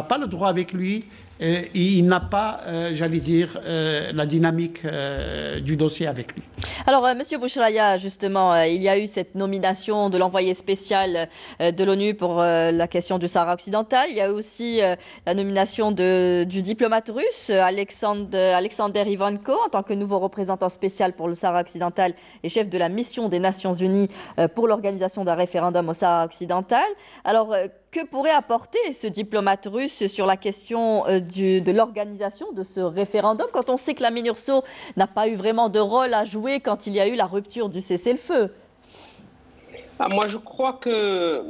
pas le droit avec lui, et il n'a pas, j'allais dire, la dynamique du dossier avec lui. Alors, Monsieur Bouchraya, justement, il y a eu cette nomination de l'envoyé spécial de l'ONU pour la question du Sahara occidental. Il y a eu aussi la nomination du diplomate russe, Alexander Ivanko, en tant que nouveau représentant spécial pour le Sahara occidental et chef de la mission des Nations Unies pour l'organisation d'un référendum au Sahara occidental. Alors, que pourrait apporter ce diplomate russe sur la question de l'organisation de ce référendum, quand on sait que la MINURSO n'a pas eu vraiment de rôle à jouer quand il y a eu la rupture du cessez-le-feu? Moi, je crois que,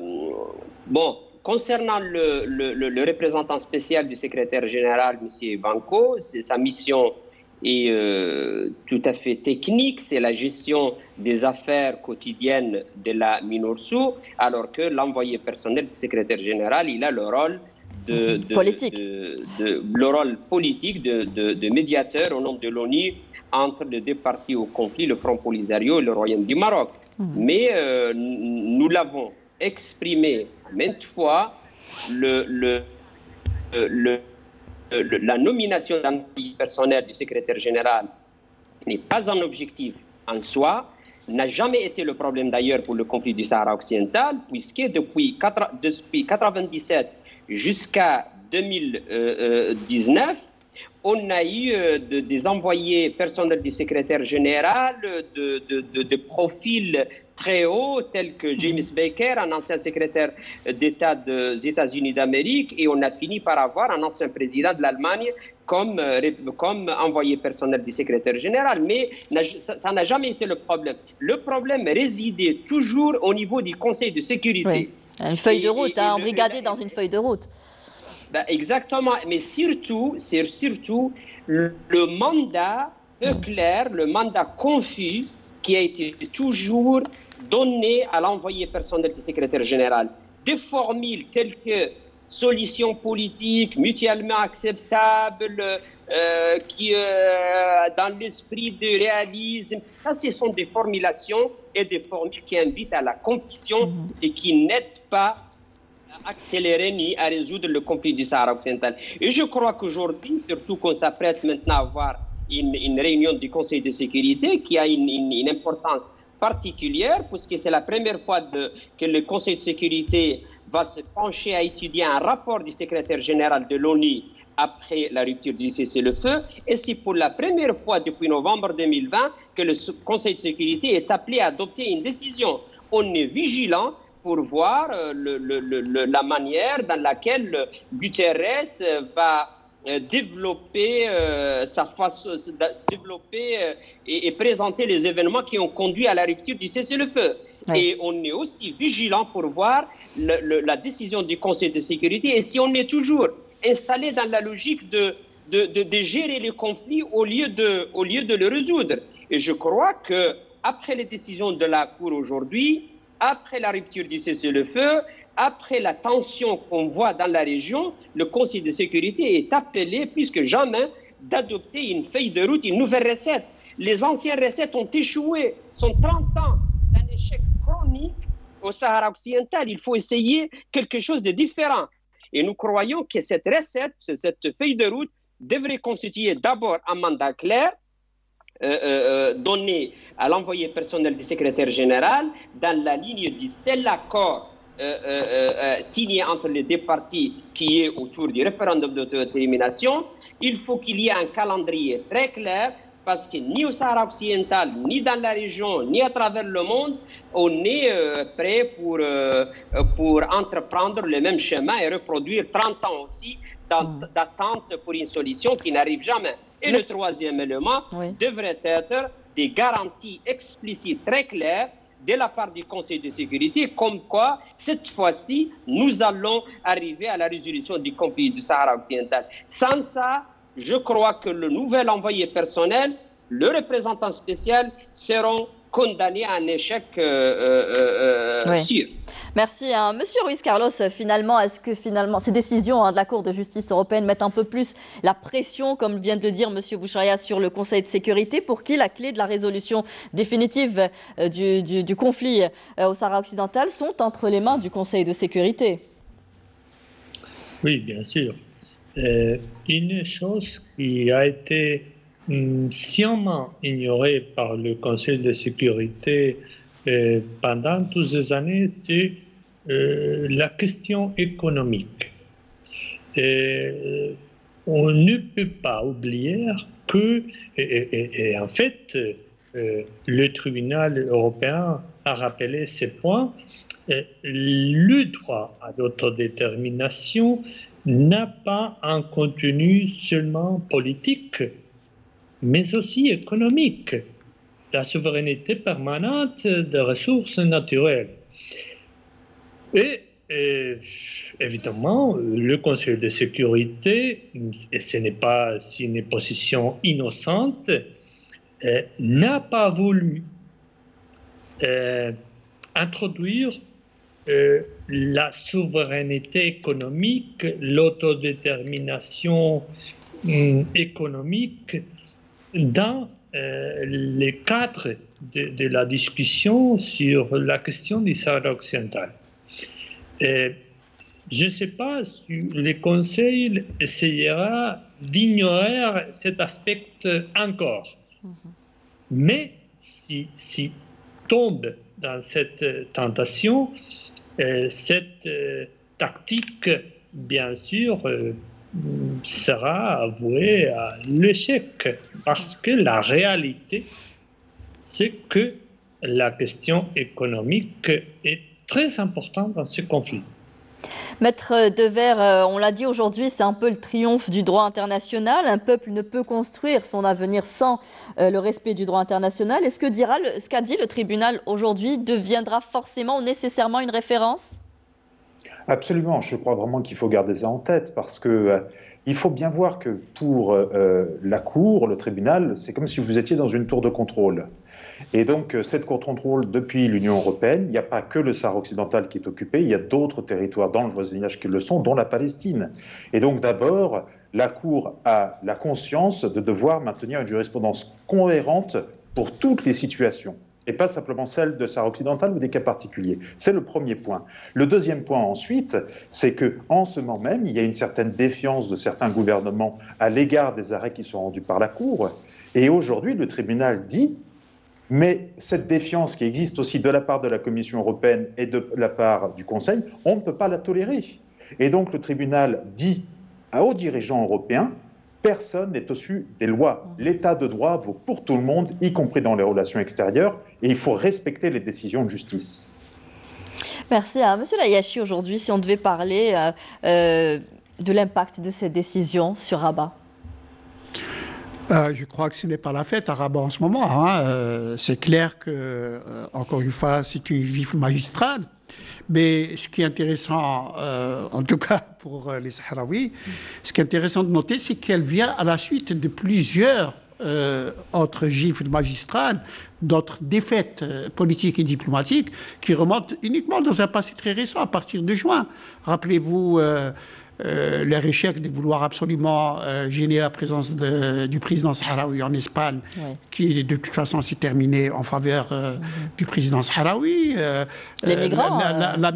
bon, concernant le représentant spécial du secrétaire général, M. Ivanko, sa mission est tout à fait technique, c'est la gestion des affaires quotidiennes de la MINURSO, alors que l'envoyé personnel du secrétaire général, il a le rôle politique de médiateur au nom de l'ONU entre les deux parties au conflit, le Front Polisario et le Royaume du Maroc. Mais nous l'avons exprimé maintes fois, la nomination d'un personnel du secrétaire général n'est pas un objectif en soi, n'a jamais été le problème d'ailleurs pour le conflit du Sahara occidental, puisque depuis 1997 jusqu'à 2019, on a eu des envoyés personnels du secrétaire général de profil très haut, tels que James Baker, un ancien secrétaire d'État des États-Unis d'Amérique, et on a fini par avoir un ancien président de l'Allemagne comme envoyé personnel du secrétaire général. Mais ça n'a jamais été le problème. Le problème résidait toujours au niveau du Conseil de sécurité. Oui. Une feuille de route, embrigadée dans une feuille de route. Ben exactement, mais surtout, le mandat peu clair, le mandat confus qui a été toujours donné à l'envoyé personnel du secrétaire général. Des formules telles que solution politique mutuellement acceptable, dans l'esprit de réalisme. Ça, ce sont des formulations et des formules qui invitent à la confusion et qui n'aident pas à accélérer ni à résoudre le conflit du Sahara occidental. Et je crois qu'aujourd'hui, surtout qu'on s'apprête maintenant à avoir une réunion du Conseil de sécurité qui a une importance particulière, puisque c'est la première fois que le Conseil de sécurité va se pencher à étudier un rapport du secrétaire général de l'ONU après la rupture du cessez-le-feu. Et c'est pour la première fois depuis novembre 2020 que le Conseil de sécurité est appelé à adopter une décision. On est vigilant pour voir la manière dans laquelle Guterres va développer et présenter les événements qui ont conduit à la rupture du cessez-le-feu. Oui. Et on est aussi vigilant pour voir la décision du Conseil de sécurité et si on est toujours installé dans la logique de gérer les conflits au lieu de le résoudre. Et je crois qu'après les décisions de la Cour aujourd'hui, après la rupture du cessez-le-feu, après la tension qu'on voit dans la région, le Conseil de sécurité est appelé plus que jamais d'adopter une feuille de route, une nouvelle recette. Les anciennes recettes ont échoué, sont 30 ans d'un échec chronique au Sahara occidental. Il faut essayer quelque chose de différent. Et nous croyons que cette recette, cette feuille de route, devrait constituer d'abord un mandat clair, donné à l'envoyé personnel du secrétaire général dans la ligne du seul accord signé entre les deux parties qui est autour du référendum d'autodétermination. Il faut qu'il y ait un calendrier très clair parce que ni au Sahara occidental, ni dans la région, ni à travers le monde, on est prêt pour entreprendre le même chemin et reproduire 30 ans aussi d'attente pour une solution qui n'arrive jamais. Et le troisième élément devrait être des garanties explicites très claires de la part du Conseil de sécurité, comme quoi, cette fois-ci, nous allons arriver à la résolution du conflit du Sahara occidental. Sans ça, je crois que le nouvel envoyé personnel, le représentant spécial, seront condamnés à un échec sûr. Merci. Monsieur Ruiz Carlos, finalement, est-ce que ces décisions de la Cour de justice européenne mettent un peu plus la pression, comme vient de le dire Monsieur Bouchaya, sur le Conseil de sécurité, pour qui la clé de la résolution définitive du conflit au Sahara occidental sont entre les mains du Conseil de sécurité? Oui, bien sûr. Une chose qui a été sciemment ignorée par le Conseil de sécurité pendant toutes ces années, c'est la question économique. On ne peut pas oublier que, et en fait, le tribunal européen a rappelé ces points, le droit à l'autodétermination n'a pas un contenu seulement politique, mais aussi économique. La souveraineté permanente des ressources naturelles. Et évidemment, le Conseil de sécurité, et ce n'est pas une position innocente, n'a pas voulu introduire la souveraineté économique, l'autodétermination économique dans les cadres de la discussion sur la question du Sahara occidental. Je ne sais pas si le Conseil essayera d'ignorer cet aspect encore. Mais si tombe dans cette tentation, cette tactique, bien sûr, sera avouée à l'échec, parce que la réalité, c'est que la question économique est très importante dans ce conflit. Maître Devers, on l'a dit aujourd'hui, c'est un peu le triomphe du droit international. Un peuple ne peut construire son avenir sans le respect du droit international. Est-ce que ce qu'a dit le tribunal aujourd'hui deviendra forcément, nécessairement une référence ? Absolument, je crois vraiment qu'il faut garder ça en tête parce que il faut bien voir que pour la Cour, le tribunal, c'est comme si vous étiez dans une tour de contrôle. Et donc, cette cour de contrôle depuis l'Union européenne, il n'y a pas que le Sahara occidental qui est occupé, il y a d'autres territoires dans le voisinage qui le sont, dont la Palestine. Et donc, d'abord, la Cour a la conscience de devoir maintenir une jurisprudence cohérente pour toutes les situations, et pas simplement celle de Sahara occidentale ou des cas particuliers. C'est le premier point. Le deuxième point ensuite, c'est qu'en ce moment même, il y a une certaine défiance de certains gouvernements à l'égard des arrêts qui sont rendus par la Cour, et aujourd'hui le tribunal dit, mais cette défiance qui existe aussi de la part de la Commission européenne et de la part du Conseil, on ne peut pas la tolérer. Et donc le tribunal dit aux dirigeants européens, personne n'est au-dessus des lois. L'état de droit vaut pour tout le monde, y compris dans les relations extérieures, et il faut respecter les décisions de justice. Merci à M. Layachi. Aujourd'hui, si on devait parler de l'impact de cette décision sur Rabat. Je crois que ce n'est pas la fête à Rabat en ce moment. Hein. C'est clair que, encore une fois, c'est une gifle magistrale. Mais ce qui est intéressant, en tout cas pour les Sahraouis, ce qui est intéressant de noter, c'est qu'elle vient à la suite de plusieurs autres gifles magistrales, d'autres défaites politiques et diplomatiques qui remontent uniquement dans un passé très récent, à partir de juin. Rappelez-vous leur échec de vouloir absolument gêner la présence du président sahraoui en Espagne, oui, qui de toute façon s'est terminé en faveur du président sahraoui. Les migrants, la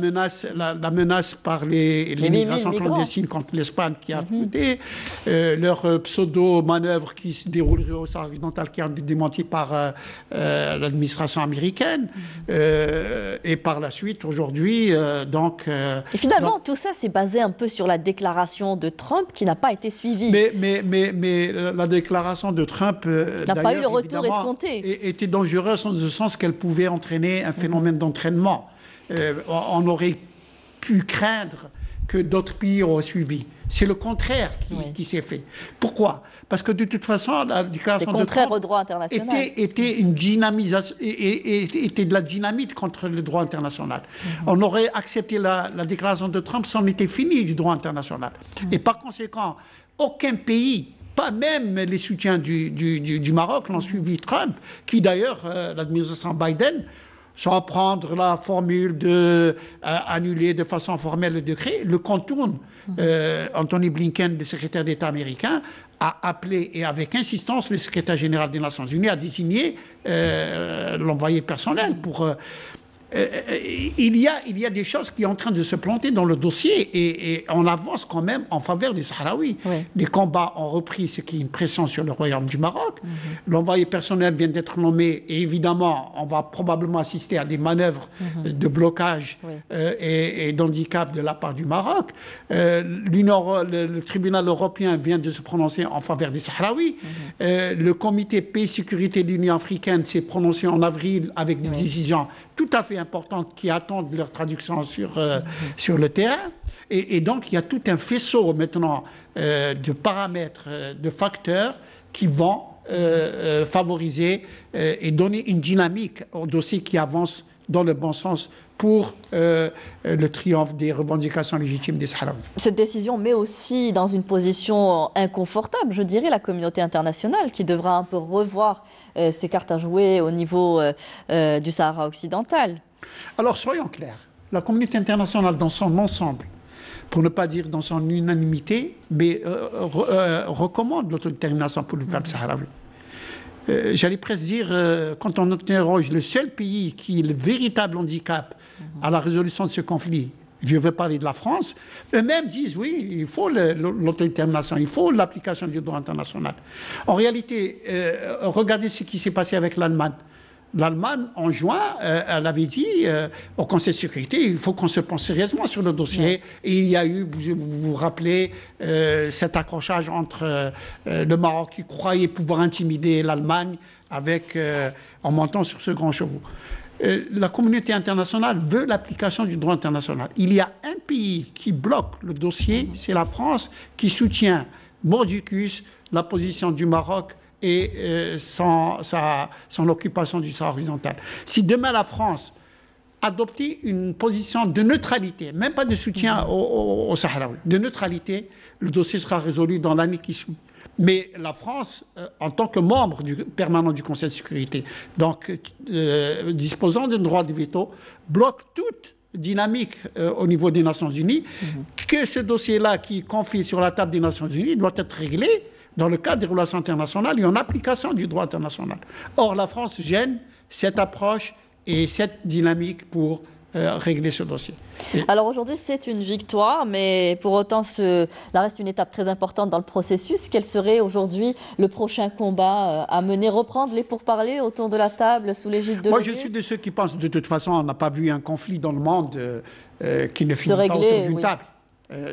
menace par les migrations clandestines contre l'Espagne qui a fouté, leur pseudo-manœuvre qui se déroulerait au Sahara occidental qui a été démenti par l'administration américaine, et par la suite aujourd'hui et finalement tout ça c'est basé un peu sur la déclaration de Trump qui n'a pas été suivie. Mais la déclaration de Trump n'a pas eu le retour escompté. Était dangereuse en ce sens qu'elle pouvait entraîner un phénomène d'entraînement. On aurait pu craindre que d'autres pays auraient suivi. C'est le contraire qui s'est fait. Pourquoi? Parce que de toute façon, la déclaration de Trump au droit international. était une dynamisation, était de la dynamite contre le droit international. On aurait accepté la déclaration de Trump, c'en était fini du droit international. Et par conséquent, aucun pays, pas même les soutiens du Maroc, n'ont suivi Trump, qui d'ailleurs, l'administration Biden, sans prendre la formule de annuler de façon formelle le décret, le contourne. Anthony Blinken, le secrétaire d'État américain, a appelé, et avec insistance, le secrétaire général des Nations Unies a désigné l'envoyé personnel pour... il y a des choses qui sont en train de se planter dans le dossier et on avance quand même en faveur des Sahraouis. Oui. Les combats ont repris, ce qui est une pression sur le royaume du Maroc. L'envoyé personnel vient d'être nommé et évidemment, on va probablement assister à des manœuvres de blocage et d'handicap de la part du Maroc. Le tribunal européen vient de se prononcer en faveur des Sahraouis. Le comité paix et sécurité de l'Union africaine s'est prononcé en avril avec des décisions tout à fait importantes qui attendent leur traduction sur le terrain. Et donc, il y a tout un faisceau maintenant de paramètres, de facteurs qui vont favoriser et donner une dynamique au dossier qui avance dans le bon sens pour le triomphe des revendications légitimes des Sahraouis. Cette décision met aussi dans une position inconfortable, je dirais, la communauté internationale qui devra un peu revoir ses cartes à jouer au niveau du Sahara occidental. Alors soyons clairs, la communauté internationale dans son ensemble, pour ne pas dire dans son unanimité, mais recommande l'autodétermination pour le peuple sahraoui. J'allais presque dire, quand on interroge le seul pays qui est le véritable handicap à la résolution de ce conflit, je veux parler de la France, eux-mêmes disent oui, il faut l'autodétermination, il faut l'application du droit international. En réalité, regardez ce qui s'est passé avec l'Allemagne. L'Allemagne, en juin, elle avait dit au Conseil de sécurité, il faut qu'on se pense sérieusement sur le dossier. Et il y a eu, vous vous rappelez, cet accrochage entre le Maroc qui croyait pouvoir intimider l'Allemagne en montant sur ce grand chevaux. La communauté internationale veut l'application du droit international. Il y a un pays qui bloque le dossier, c'est la France, qui soutient mordicus la position du Maroc et son occupation du Sahara occidental. Si demain la France adoptait une position de neutralité, même pas de soutien au Sahraoui, de neutralité, le dossier sera résolu dans l'année qui suit. Mais la France, en tant que membre permanent du Conseil de sécurité, donc disposant d'un droit de veto, bloque toute dynamique au niveau des Nations Unies, que ce dossier-là qui est confié sur la table des Nations Unies doit être réglé dans le cadre des relations internationales et en application du droit international. Or, la France gêne cette approche et cette dynamique pour régler ce dossier. Alors aujourd'hui, c'est une victoire, mais pour autant, cela reste une étape très importante dans le processus. Quel serait aujourd'hui le prochain combat à mener? Reprendre les pourparlers autour de la table sous l'égide de l'ONU? Moi, je suis de ceux qui pensent, de toute façon, on n'a pas vu un conflit dans le monde qui ne finit pas autour d'une table.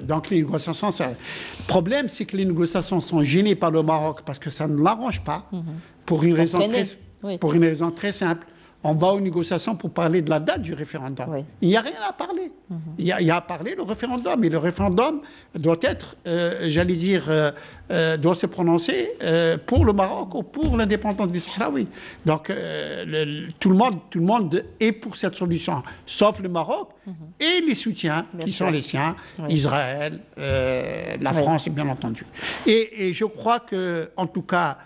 Donc les négociations, le problème, c'est que les négociations sont gênées par le Maroc parce que ça ne l'arrange pas, pour une raison très simple. On va aux négociations pour parler de la date du référendum. Oui. Il n'y a rien à parler. Il y a à parler le référendum. Et le référendum doit être, doit se prononcer pour le Maroc ou pour l'indépendance des Sahraouis. Donc, tout le monde est pour cette solution, sauf le Maroc et les soutiens qui sont les siens, Israël, la France, bien entendu. Et je crois qu'en tout cas,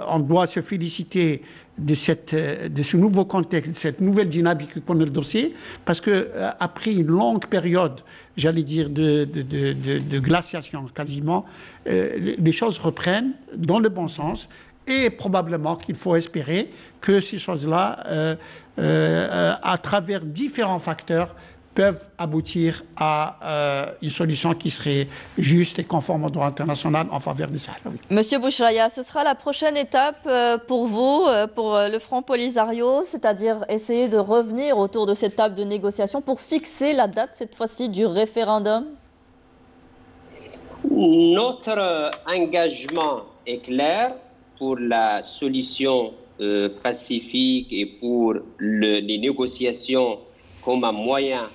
on doit se féliciter de ce nouveau contexte, de cette nouvelle dynamique qu'on a le dossier, parce qu'après une longue période, de glaciation quasiment, les choses reprennent dans le bon sens et probablement qu'il faut espérer que ces choses-là, à travers différents facteurs, peuvent aboutir à une solution qui serait juste et conforme au droit international en faveur des Sahraouis. Monsieur Bouchraya, ce sera la prochaine étape pour vous, pour le Front Polisario, c'est-à-dire essayer de revenir autour de cette table de négociation pour fixer la date, cette fois-ci, du référendum? Notre engagement est clair pour la solution pacifique et pour les négociations comme un moyen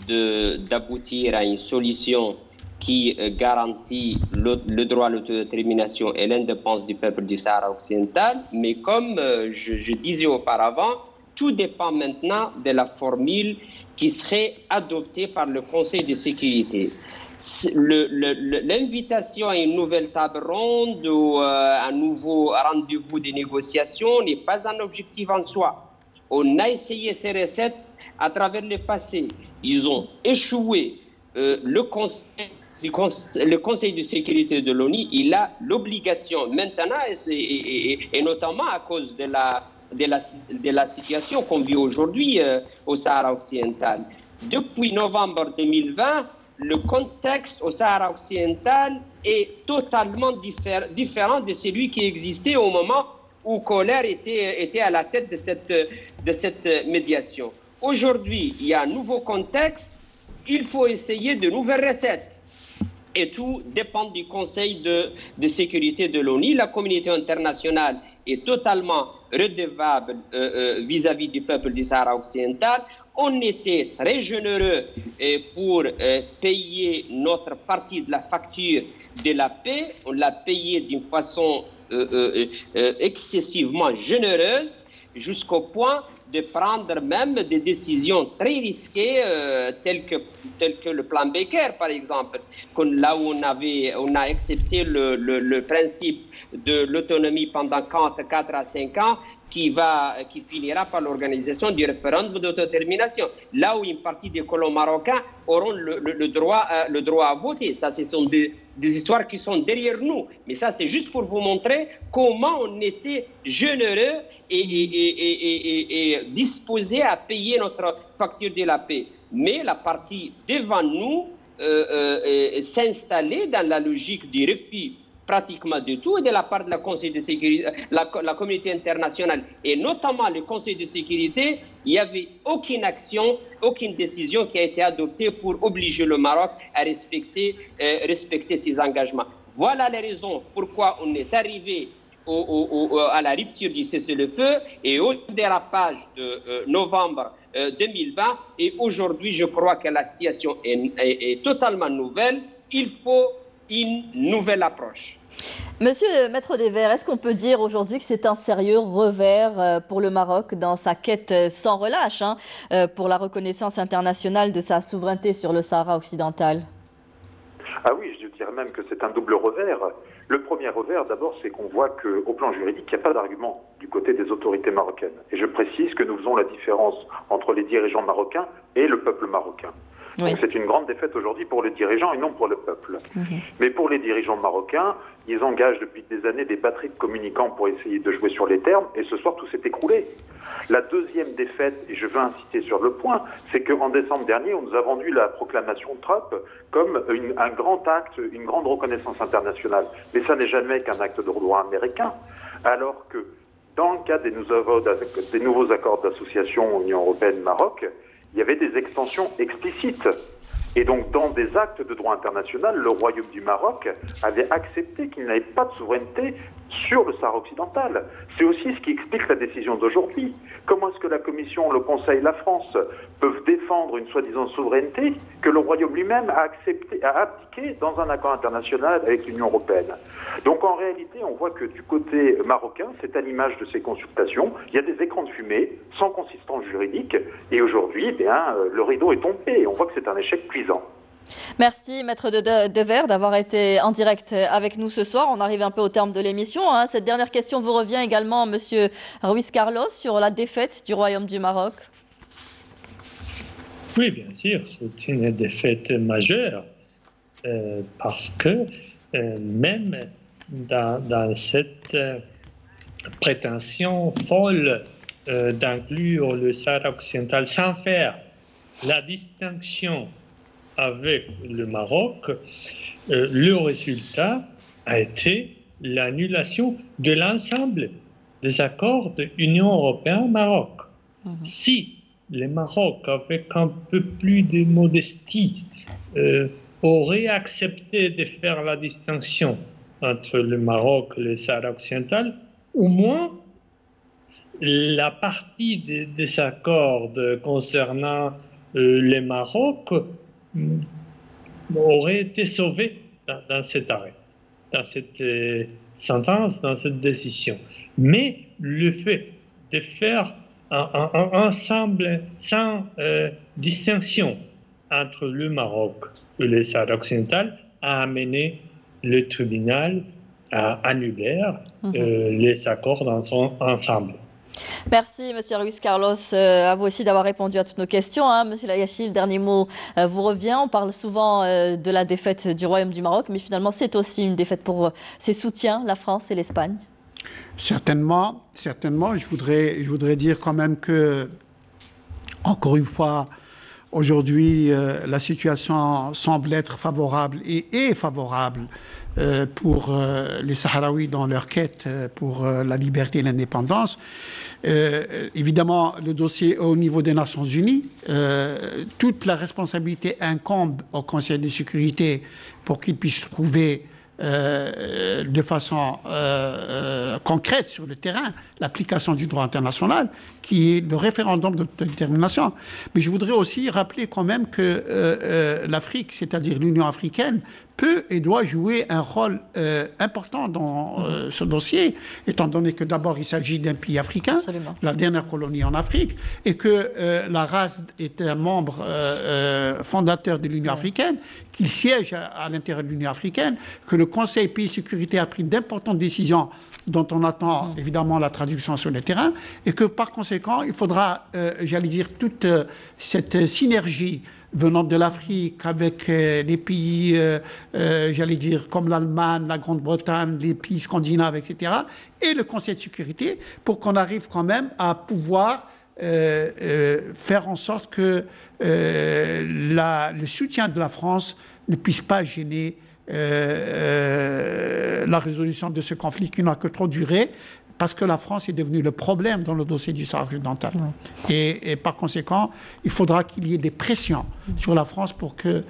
d'aboutir à une solution qui garantit le droit à l'autodétermination et l'indépendance du peuple du Sahara occidental. Mais comme je disais auparavant, tout dépend maintenant de la formule qui serait adoptée par le Conseil de sécurité. L'invitation à une nouvelle table ronde ou un nouveau rendez-vous de négociation n'est pas un objectif en soi. On a essayé ces recettes à travers le passé. Ils ont échoué. Le Conseil de sécurité de l'ONU, il a l'obligation maintenant, et notamment à cause de la situation qu'on vit aujourd'hui au Sahara occidental. Depuis novembre 2020, le contexte au Sahara occidental est totalement différent de celui qui existait au moment où Koller était à la tête de cette médiation. Aujourd'hui, il y a un nouveau contexte, il faut essayer de nouvelles recettes. Et tout dépend du Conseil de sécurité de l'ONU. La communauté internationale est totalement redevable vis-à-vis du peuple du Sahara occidental. On était très généreux pour payer notre partie de la facture de la paix. On l'a payé d'une façon excessivement généreuse, jusqu'au point de prendre même des décisions très risquées, telles que le plan Becker, par exemple, là où on a accepté le principe de l'autonomie pendant 4 à 5 ans, qui finira par l'organisation du référendum d'autodétermination. Là où une partie des colons marocains auront le droit à voter. Ça, ce sont des histoires qui sont derrière nous. Mais ça, c'est juste pour vous montrer comment on était généreux et disposé à payer notre facture de la paix. Mais la partie devant nous s'installait dans la logique du refus pratiquement de tout, et de la part de la Conseil de sécurité, la communauté internationale, et notamment le Conseil de sécurité, il n'y avait aucune action, aucune décision qui a été adoptée pour obliger le Maroc à respecter ses engagements. Voilà les raisons pourquoi on est arrivé à la rupture du cessez-le-feu et au dérapage de novembre 2020. Et aujourd'hui, je crois que la situation est totalement nouvelle. Il faut une nouvelle approche. Monsieur Maître Dever, est-ce qu'on peut dire aujourd'hui que c'est un sérieux revers pour le Maroc dans sa quête sans relâche pour la reconnaissance internationale de sa souveraineté sur le Sahara occidental? Ah oui, je dirais même que c'est un double revers. Le premier revers, d'abord, c'est qu'on voit qu'au plan juridique, il n'y a pas d'argument du côté des autorités marocaines. Et je précise que nous faisons la différence entre les dirigeants marocains et le peuple marocain. Oui. Donc c'est une grande défaite aujourd'hui pour les dirigeants et non pour le peuple. Mais pour les dirigeants marocains, ils engagent depuis des années des batteries de communicants pour essayer de jouer sur les termes, et ce soir tout s'est écroulé. La deuxième défaite, et je veux insister sur le point, c'est qu'en décembre dernier, on nous a vendu la proclamation de Trump comme un grand acte, une grande reconnaissance internationale. Mais ça n'est jamais qu'un acte de droit américain, alors que dans le cadre des nouveaux accords d'association Union européenne-Maroc, il y avait des extensions explicites. Et donc, dans des actes de droit international, le Royaume du Maroc avait accepté qu'il n'avait pas de souveraineté sur le Sahara occidental. C'est aussi ce qui explique la décision d'aujourd'hui. Comment est-ce que la Commission, le Conseil, la France peuvent défendre une soi-disant souveraineté que le Royaume lui-même a abdiqué dans un accord international avec l'Union européenne? Donc, en réalité, on voit que du côté marocain, c'est à l'image de ces consultations, il y a des écrans de fumée sans consistance juridique. Et aujourd'hui, le rideau est tombé. On voit que c'est un échec cuisant. Merci, Maître Devers, d'avoir été en direct avec nous ce soir. On arrive un peu au terme de l'émission. Cette dernière question vous revient également, Monsieur Ruiz Carlos, sur la défaite du Royaume du Maroc. Oui, bien sûr, c'est une défaite majeure parce que même dans cette prétention folle d'inclure le Sahara occidental sans faire la distinction avec le Maroc, le résultat a été l'annulation de l'ensemble des accords de l'Union européenne-Maroc. Si le Maroc, avec un peu plus de modestie, aurait accepté de faire la distinction entre le Maroc et le Sahara occidental, au moins la partie des accords concernant le Maroc aurait été sauvé dans cet arrêt, dans cette sentence, dans cette décision. Mais le fait de faire un ensemble sans distinction entre le Maroc et le Sahara occidental a amené le tribunal à annuler les accords dans son ensemble. Merci, Monsieur Ruiz Carlos, à vous aussi d'avoir répondu à toutes nos questions. Monsieur Layachi, le dernier mot vous revient. On parle souvent de la défaite du Royaume du Maroc, mais finalement, c'est aussi une défaite pour ses soutiens, la France et l'Espagne. Certainement. Je voudrais dire quand même que, encore une fois, aujourd'hui, la situation semble être favorable et est favorable pour les Sahraouis dans leur quête pour la liberté et l'indépendance. Évidemment, le dossier au niveau des Nations Unies, toute la responsabilité incombe au Conseil de sécurité pour qu'il puisse trouver de façon concrète sur le terrain l'application du droit international qui est le référendum d'autodétermination. Mais je voudrais aussi rappeler quand même que l'Afrique, c'est-à-dire l'Union africaine, peut et doit jouer un rôle important dans ce dossier, étant donné que d'abord il s'agit d'un pays africain, Absolument. La dernière colonie en Afrique, et que la RAS est un membre fondateur de l'Union africaine, qu'il siège à l'intérieur de l'Union africaine, que le Conseil Pays Sécurité a pris d'importantes décisions dont on attend évidemment la traduction sur le terrain, et que par conséquent, il faudra, j'allais dire, toute cette synergie venant de l'Afrique avec les pays, j'allais dire, comme l'Allemagne, la Grande-Bretagne, les pays scandinaves, etc., et le Conseil de sécurité, pour qu'on arrive quand même à pouvoir faire en sorte que le soutien de la France ne puisse pas gêner la résolution de ce conflit qui n'a que trop duré, parce que la France est devenue le problème dans le dossier du Sahara occidental. Et par conséquent, il faudra qu'il y ait des pressions sur la France pour qu'elle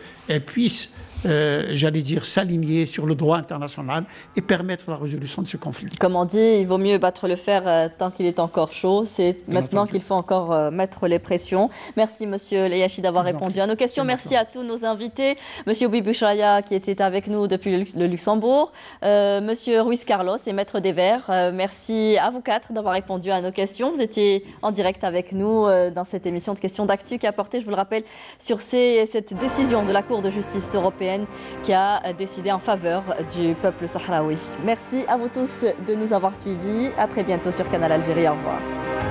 puisse, j'allais dire, s'aligner sur le droit international et permettre la résolution de ce conflit. Comme on dit, il vaut mieux battre le fer tant qu'il est encore chaud. C'est maintenant qu'il faut encore mettre les pressions. Merci, Monsieur Layachi, d'avoir répondu à nos questions. Merci à tous nos invités. Monsieur Oubi Bouchaya, qui était avec nous depuis le Luxembourg. Monsieur Ruiz Carlos et Maître Devers. Merci à vous quatre d'avoir répondu à nos questions. Vous étiez en direct avec nous dans cette émission de questions d'actu qui a porté, je vous le rappelle, sur cette décision de la Cour de justice européenne algérienne qui a décidé en faveur du peuple sahraoui. Merci à vous tous de nous avoir suivis. À très bientôt sur Canal Algérie. Au revoir.